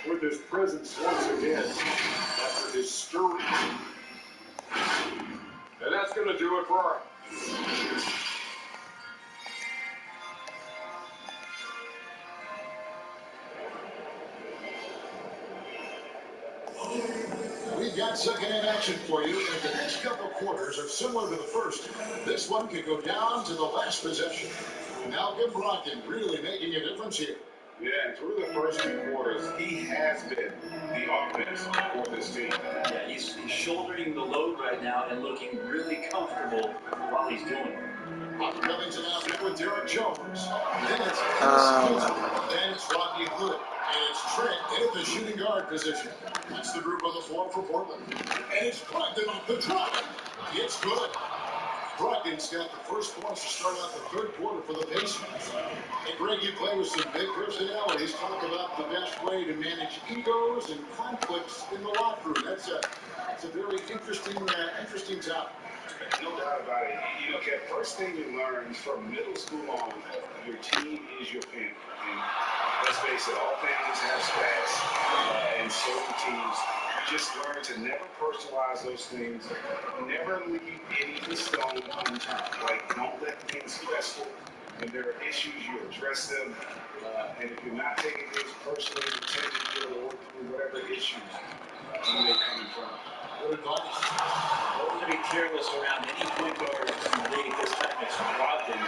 with his presence once again after his stirring. And that's going to do it for our... We've got second-hand action for you, and the next couple quarters are similar to the first. This one could go down to the last possession. Malcolm Brogdon really making a difference here. Yeah, and through the first 2 quarters, he has been the offense for this team. Yeah, he's shouldering the load right now and looking really comfortable while he's doing it. Covington out there with Derek Jones. Then it's then it's Rodney Hood. And it's Trent in the shooting guard position. That's the group on the floor for Portland. And it's Brogdon off the drop. It's good. Brogdon's got the first points to start out the 3rd quarter for the Pacers. And Greg, you play with some big personalities. Talk about the best way to manage egos and conflicts in the locker room. That's a very interesting topic. No doubt about it. You know, Kev, first thing you learn from middle school on, your team is your family. And let's face it, all families have spats, and so do teams. You just learn to never personalize those things, never leave any stone unturned. Like, don't let things stressful. When there are issues, you address them. And if you're not taking things personally, you tend to be able to work through whatever issues you may come in front of. Good advice. Don't to be careless around any point guard in the league. This time it's Brogdon.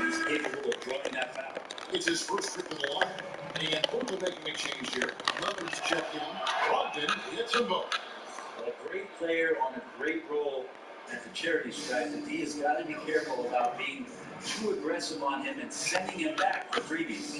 He's capable of drawing that foul. It's his first trip to the line. And Portland making a change here. Leonard's checked in. Brogdon hits them both. Well, a great player on a great role at the charity stripe. The D has got to be careful about being too aggressive on him and sending him back for freebies.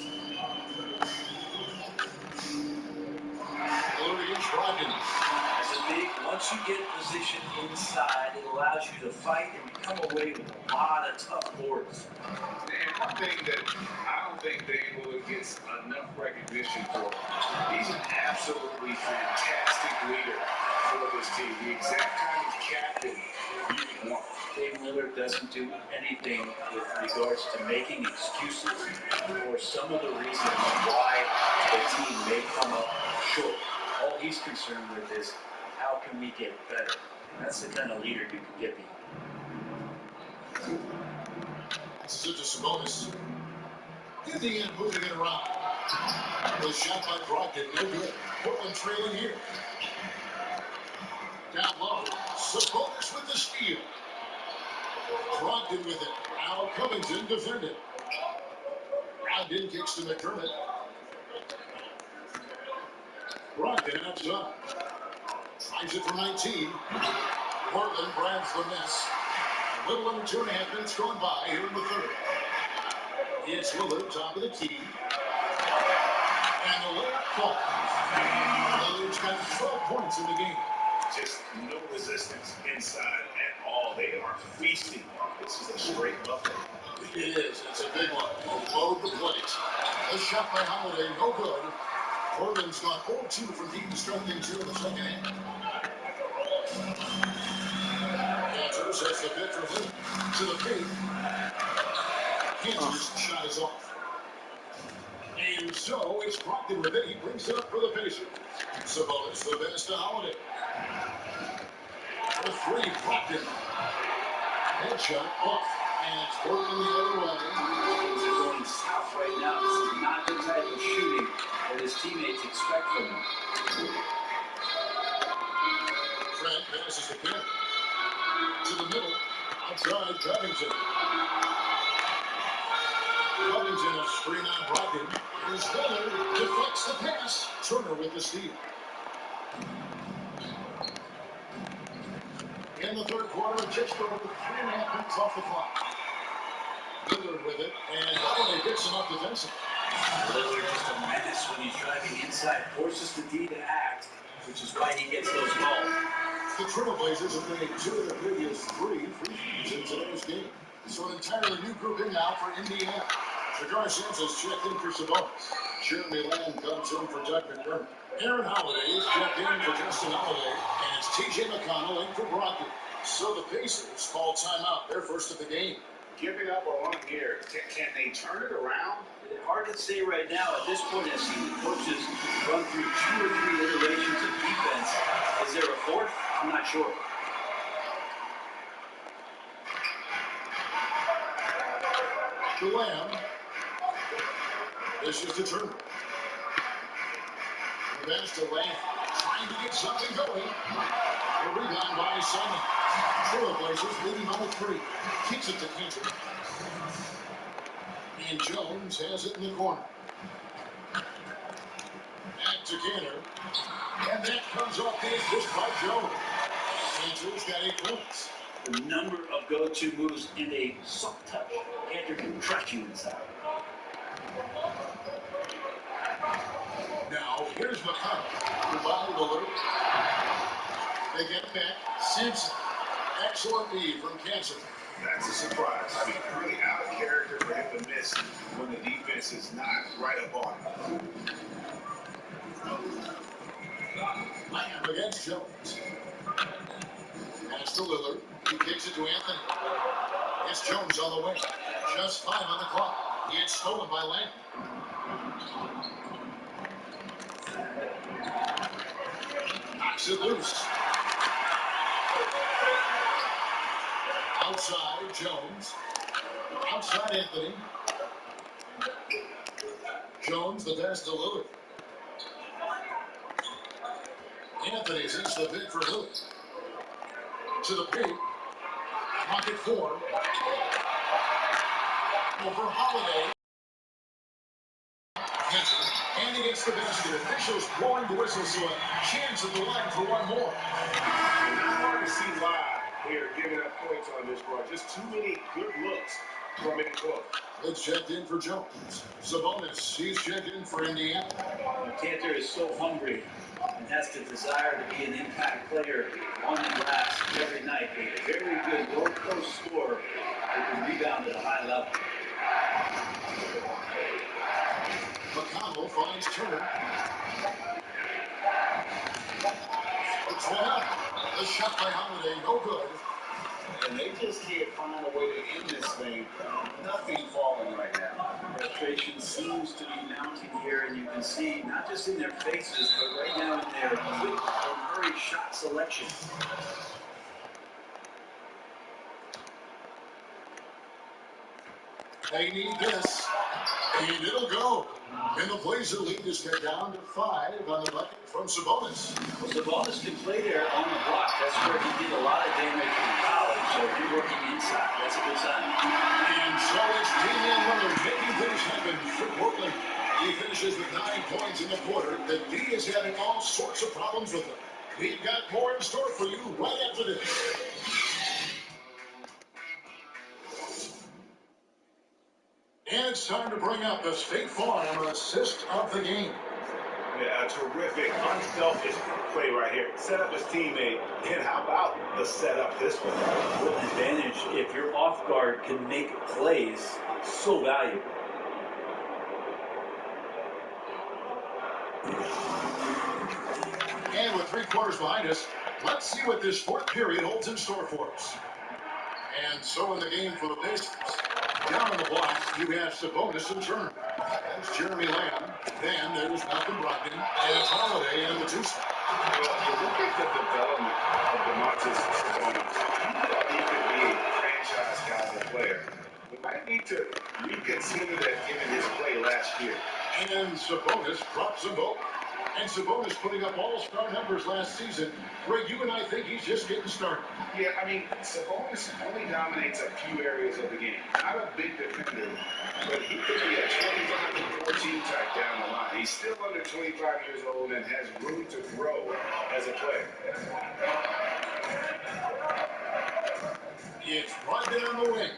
As a big, once you get positioned inside, it allows you to fight and come away with a lot of tough boards. And one thing that I don't think Dane Lillard gets enough recognition for, he's an absolutely fantastic leader for this team. The exact kind of captain you want. Dame Lillard doesn't do anything with regards to making excuses for some of the reasons why the team may come up short. All he's concerned with is how can we get better. That's the kind of leader you can get behind. This is to Sabonis. In the end, moving it around. The shot by Brogdon, no good. Portland trailing here. Down low. Sabonis with the steal. Brogdon with it. Al Covington defended. Brogdon kicks to McDermott. Brogdon outside. Finds it for 19. Portland grabs the miss. A little under 2.5 minutes gone by here in the 3rd. It's Lillard, top of the key. And the layup falls. Lillard's got 12 points in the game. Just no resistance inside at all. They are feasting. This is a straight buffet. It is. It's a big one. Load the plate. A shot by Holiday, no good. Portland's gone 0-2 from deep to start things here in the second half. Kansas has the bit from him to the paint. Kansas shot is off. And so it's Brogdon with it. He brings it up for the Pacers. Sabonis, the best to Holiday. The three, Brogdon. Headshot off. And it's Portland the other way. Things are going south right now. This is not the type of shooting that his teammates expect from him. Trent passes the pin. To the middle. Outside, Covington. Covington, a screen on Brogdon. Here's Lillard. Deflects the pass. Turner with the steal. In the third quarter, just over 3.5 minutes off the clock. Lillard with it, and Holiday picks him up defensively. Lillard just a menace when he's driving inside, forces the D to act, which is why he gets those calls. The Trailblazers have made 2 of their previous 3 free throws in today's game. So an entirely new grouping now for Indiana. Shagar Sanchez checked in for Sabonis. Jeremy Lamb comes in for Doug McDermott. Aaron Holiday is checked in for Justin Holiday, and it's T.J. McConnell in for Brogdon. So the Pacers call timeout, their first of the game. Give it up or on here. Can they turn it around? It's hard to say right now. At this point, I've seen the coaches run through 2 or 3 iterations of defense. Is there a fourth? I'm not sure. To Lamb. This is the Turner. Revenge to Lamb. Trying to get something going. A rebound by Simon. Trailblazers leading by 3. Kicks it to Kendrick. And Jones has it in the corner. Back to Cantor. And that comes off the assist by Jones. Cantor's got 8 points. The number of go-to moves in a soft touch. Cantor can crush you inside. Now, here's McConnell. Goodbye, Lillard. They get back. Simpson. Excellent lead from Kansas. That's a surprise. I mean, really out of character for him to miss when the defense is not right up on him. Lamb against Jones. Pass to Lillard. He kicks it to Anthony. It's Jones on the way. Just 5 on the clock. He gets stolen by Lamb. Knocks it loose. Outside, Jones. Outside, Anthony. Jones, the pass to Lillard. Anthony sees the pick for Lillard. To the paint. Pocket 4. Over Holiday. And he gets the basket. Officials blowing the whistle, so a chance at the line for one more. Not hard to see why they're giving up points on this run. Just too many good looks from in close. It's checked in for Jones. Sabonis, he's checked in for Indiana. Cantor is so hungry and has the desire to be an impact player on the glass every night. A very good low-post scorer who can rebound at a high level. McConnell finds Turner. It's one up. The shot by Holiday, no good. And they just can't find a way to end this thing. Nothing falling right now. Frustration seems to be mounting here, and you can see not just in their faces, but right now in their quick and hurried shot selection. They need this. And it'll go. And the Blazer lead is cut down to 5 on the bucket from Sabonis. Well, Sabonis can play there on the block. That's where he did a lot of damage in college. So if you're working inside, that's a good sign. And so it's Damian Lillard making things happen for Portland. He finishes with 9 points in the quarter. The D is having all sorts of problems with him. We've got more in store for you right after this. And it's time to bring up the State Farm assist of the game. Yeah, a terrific, unselfish play right here. Set up his teammate, and how about the setup this one? What an advantage if your off guard can make plays so valuable. And with 3 quarters behind us, let's see what this 4th period holds in store for us. And so in the game for the Pacers, down on the block, you have Sabonis and Turner. That's Jeremy Lamb. Then there's Malcolm Brogdon, and it's Holiday and the 2 spot. Well, you look at the development of Domantas Sabonis. You thought he could be a franchise caliber player. We might need to reconsider that given his play last year. And Sabonis drops them both. And Sabonis putting up all-star numbers last season. Greg, you and I think he's just getting started. Yeah, I mean, Sabonis only dominates a few areas of the game. Not a big defender, but he could be a 25-14 type down the line. He's still under 25 years old and has room to grow as a player. It's Brogdon on the wing.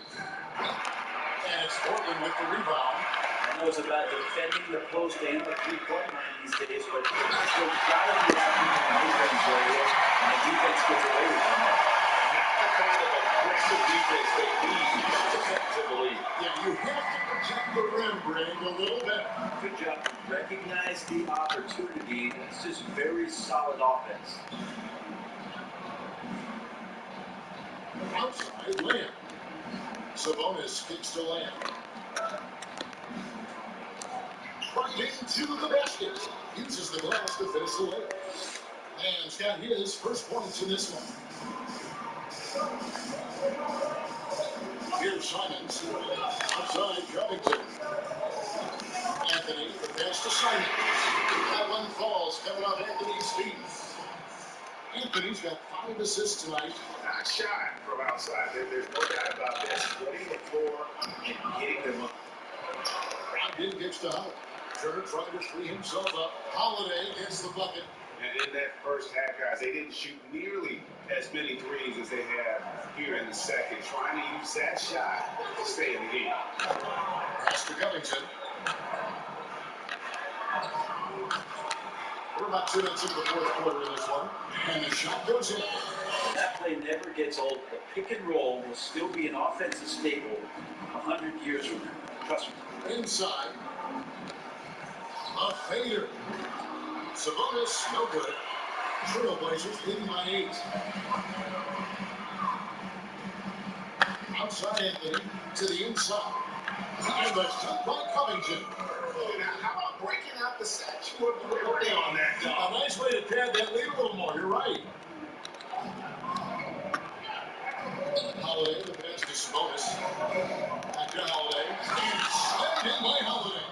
And it's Portland with the rebound. I know it's about defending the post and the three-point line these days, but still got to be something in the mid-range area, and the defense gets away with them. Not the kind of aggressive defense they need defensively. Yeah, you have to protect the rim, Greg, a little bit. Good job. Recognize the opportunity. It's just very solid offense. Outside, Lamb. Sabonis kicks to Lamb. Right into the basket. Uses the glass to finish the layup. Lamb's got his first points in this one. Here's Simons. Outside, Covington. Anthony, the pass to Simons. That one falls, coming off Anthony's feet. Anthony's got 5 assists tonight. Not shy from outside. There's no doubt about that. Splitting the floor and hitting them up. Brogdon gets to Howard. Turner trying to free himself up. Holiday gets the bucket. And in that first half, guys, they didn't shoot nearly as many threes as they have here in the second. Trying to use that shot to stay in the game. Pass to Covington. We're about 2 minutes into the 4th quarter in this one. And the shot goes in. That play never gets old. The pick and roll will still be an offensive staple 100 years from now. Trust me. Inside. A fader. Sabonis, no good. Trailblazers leading by 8. Outside Anthony to the inside. And the shot by Covington. Now, how about breaking out the statue of liberty on that dog? A nice way to pad that lead a little more. You're right. Holiday, the pass to Sabonis. Back to Holiday. And in by Holiday.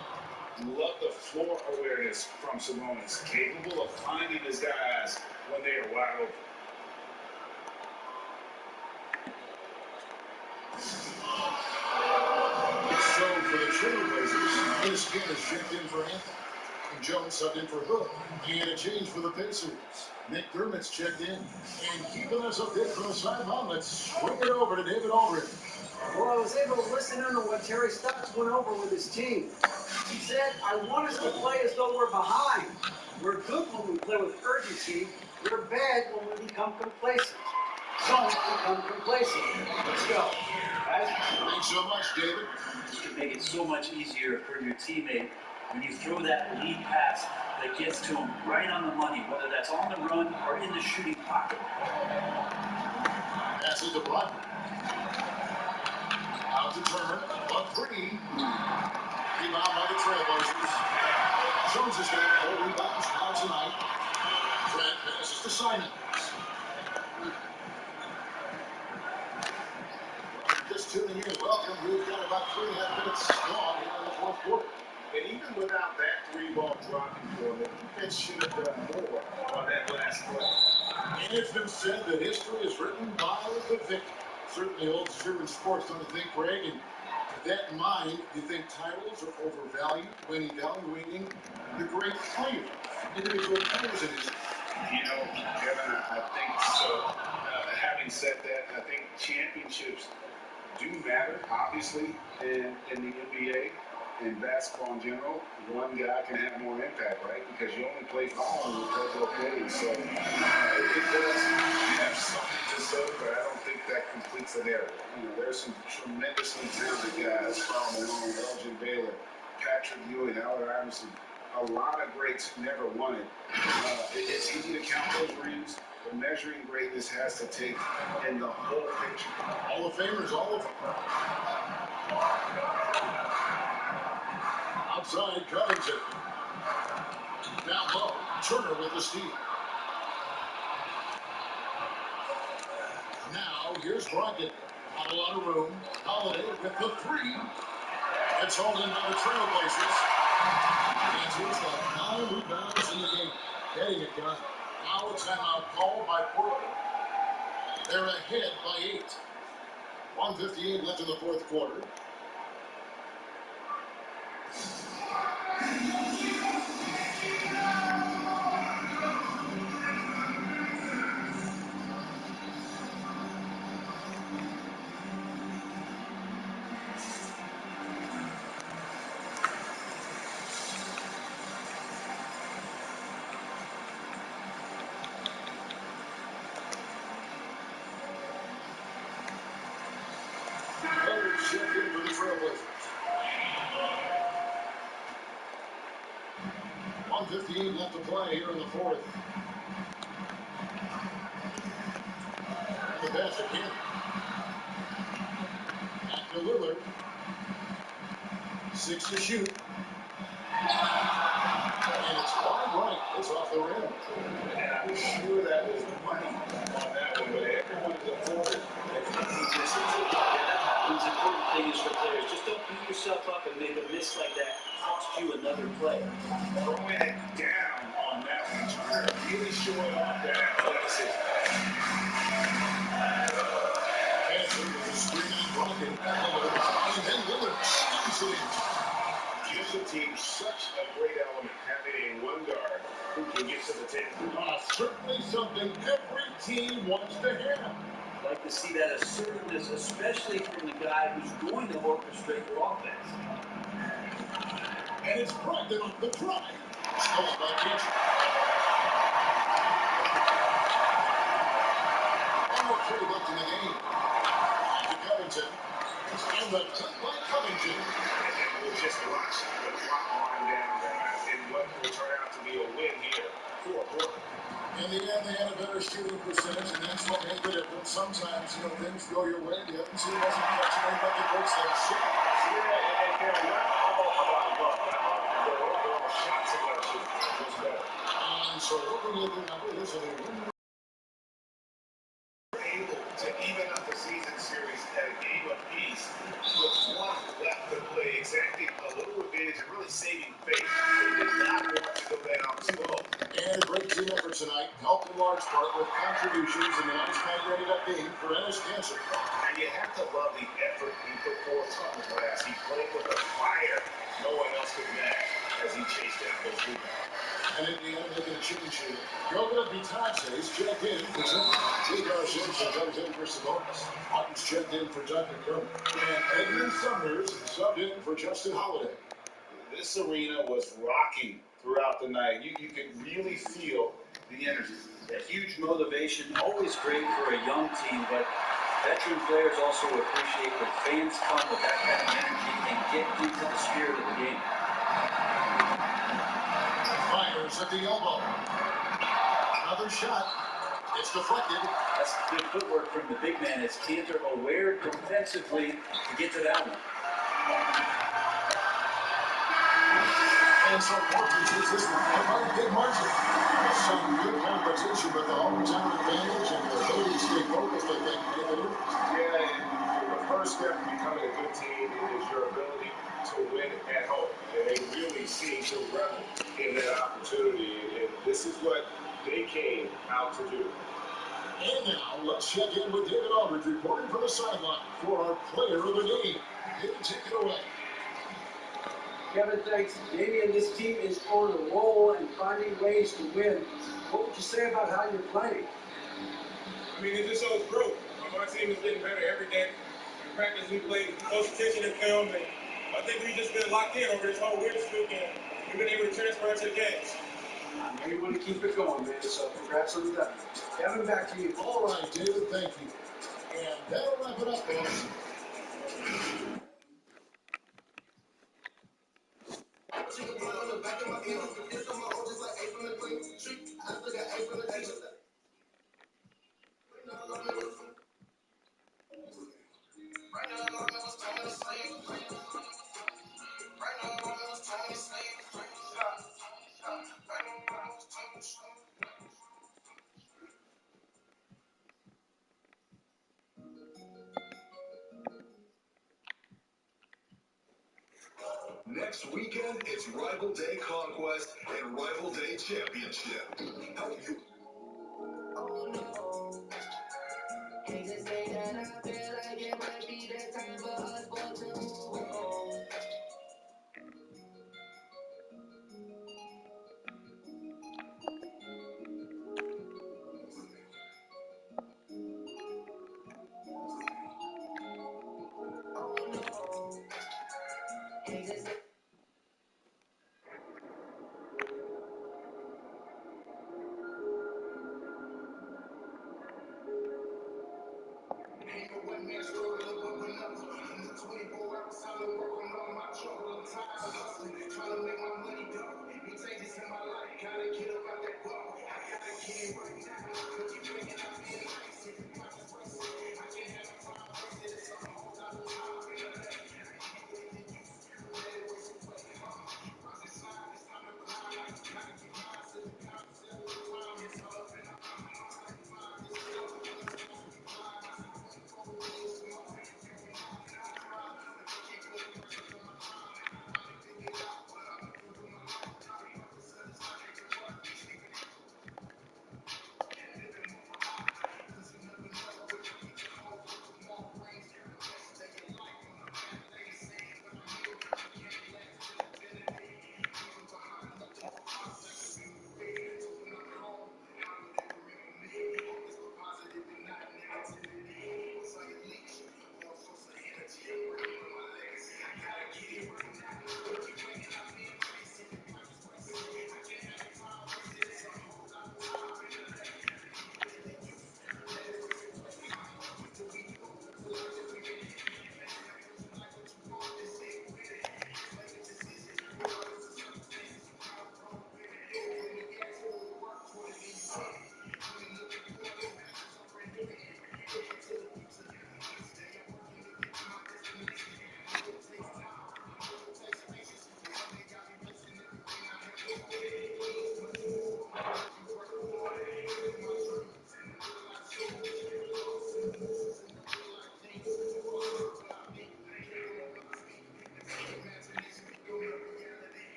Love the floor awareness from Sabonis. Capable of finding his guys when they are wide open. So for the Trailblazers, Dennis Gaines checked in for Anthony. And Jones subbed in for Hood. And a change for the Pacers. McDermott's checked in. And keeping us up there from the sideline, let's swing it over to David Aldridge. Well, I was able to listen in on what Terry Stotts went over with his team. He said, I want us to play as though we're behind. We're good when we play with urgency. We're bad when we become complacent. Don't become complacent. Let's go. Guys. Thanks so much, David. It can make it so much easier for your teammate when you throw that lead pass that gets to him right on the money, whether that's on the run or in the shooting pocket. Pass it to Brogdon. Out to Turner. A 3. Rebound by the Trailblazers. Jones has got 4 rebounds now tonight. Trent passes to Simons. Just tuning in, welcome. We've got about 3.5 minutes gone here in the 4th quarter. And even without that 3-ball dropping for them, the defense should have done more on that last play. And it's been said that history is written by the victor. Certainly old German sports, don't you think, Greg? And with that in mind, you think titles are overvalued when evaluating the great players, individual players in history? You know, Kevin, I think so. Having said that, I think championships do matter, obviously, in the NBA. in basketball in general, one guy can have more impact, right? Because you only play 5 and you play both ways. So it does have something to say, but I don't think that completes the narrative. You know, there's some tremendously talented guys, Karl Malone, Elgin Baylor, Patrick Ewing, Allen Iverson, a lot of greats who never won it. It's easy to count those rings, but measuring greatness has to take in the whole picture. Hall of Famers, all of them. Outside, Covington. Down low, Turner with the steal. Now, here's Brogdon. Not a lot of room. Holiday with the 3. It's hauled in by the Trailblazers. And here's the 9 rebounds in the game. Getting it done. Now a timeout called by Portland. They're ahead by 8. 1:58 left in the fourth quarter. Check in for the Trailblazers. 1:58 left to play here in the fourth. And the pass again. Back to Lillard. 6 to shoot. And it's wide right. It's off the rim. And I'm sure that was money on that one, but everyone is afforded. The important thing is for players, just don't beat yourself up and make a miss like that cost you another play. Throwing it down on that one, Turner really showing off that athleticism. Hanson with the screen and Brogdon. And then Lillard sneaks it in. Gives the team such a great element having a one guard who can get to the table. Certainly something every team wants to have. I'd like to see that assertiveness, especially from the guy who's going to orchestrate your offense. And it's Brogdon on the drive. Stolen by Cantor. One more play left in the game. Back to Covington. And the cut by Covington. And we'll just watch the clock wind down, guys, in what will turn out to be a win here for Portland. In the end, they had a better shooting percentage, and that's what made the difference. Sometimes, things go your way. The other team wasn't catching anybody that breaks their shot. Yeah, and they're not all about luck. Their overall shot selection was better. And so looking at the numbers, they were able to even up the season series at a game apiece with 1 left to play, exacting a little advantage and really saving face. They did not want to go down 2-0. And a great team effort tonight, helped in large part with contributions in the nice night ended up being for Enes Kanter. And you have to love the effort he put forth on the glass. He played with a fire no one else could match as he chased down those rebounds. And in the end, making a change here. Yoga Bitadze's checked in for J.R. Simpson comes in for Sabonis. Martin's checked in for Duncan Kerr. And Edmund Summers subbed in for Justin Holiday. This arena was rocking throughout the night. You could really feel the energy. A huge motivation, always great for a young team, but veteran players also appreciate when fans come with that kind of energy and get into the spirit of the game. Fires at the elbow. Another shot. It's deflected. That's good footwork from the big man as Kanter aware defensively to get to that one. And so Portland takes this one by a big margin. Some good competition, but the home time advantage and the ability to stay focused, I think, made the difference. Yeah, and the first step to becoming a good team is your ability to win at home. And they really seem to revel in that opportunity. And this is what they came out to do. And now, let's check in with David Aldridge reporting from the sideline for our player of the game. David, take it away. Kevin, thanks. Damian, this team is on a roll and finding ways to win. What would you say about how you're playing? I mean, it just shows growth. My team is getting better every day. In practice, we play close attention to film, and I think we've just been locked in over this whole win streak, and we've been able to transfer it to the games. I know you want to keep it going, man, so congrats on the W. Kevin, back to you. All right, David, thank you. And that'll wrap it up, folks. Next weekend, it's Rival Day Conquest and Rival Day Championship. Help you.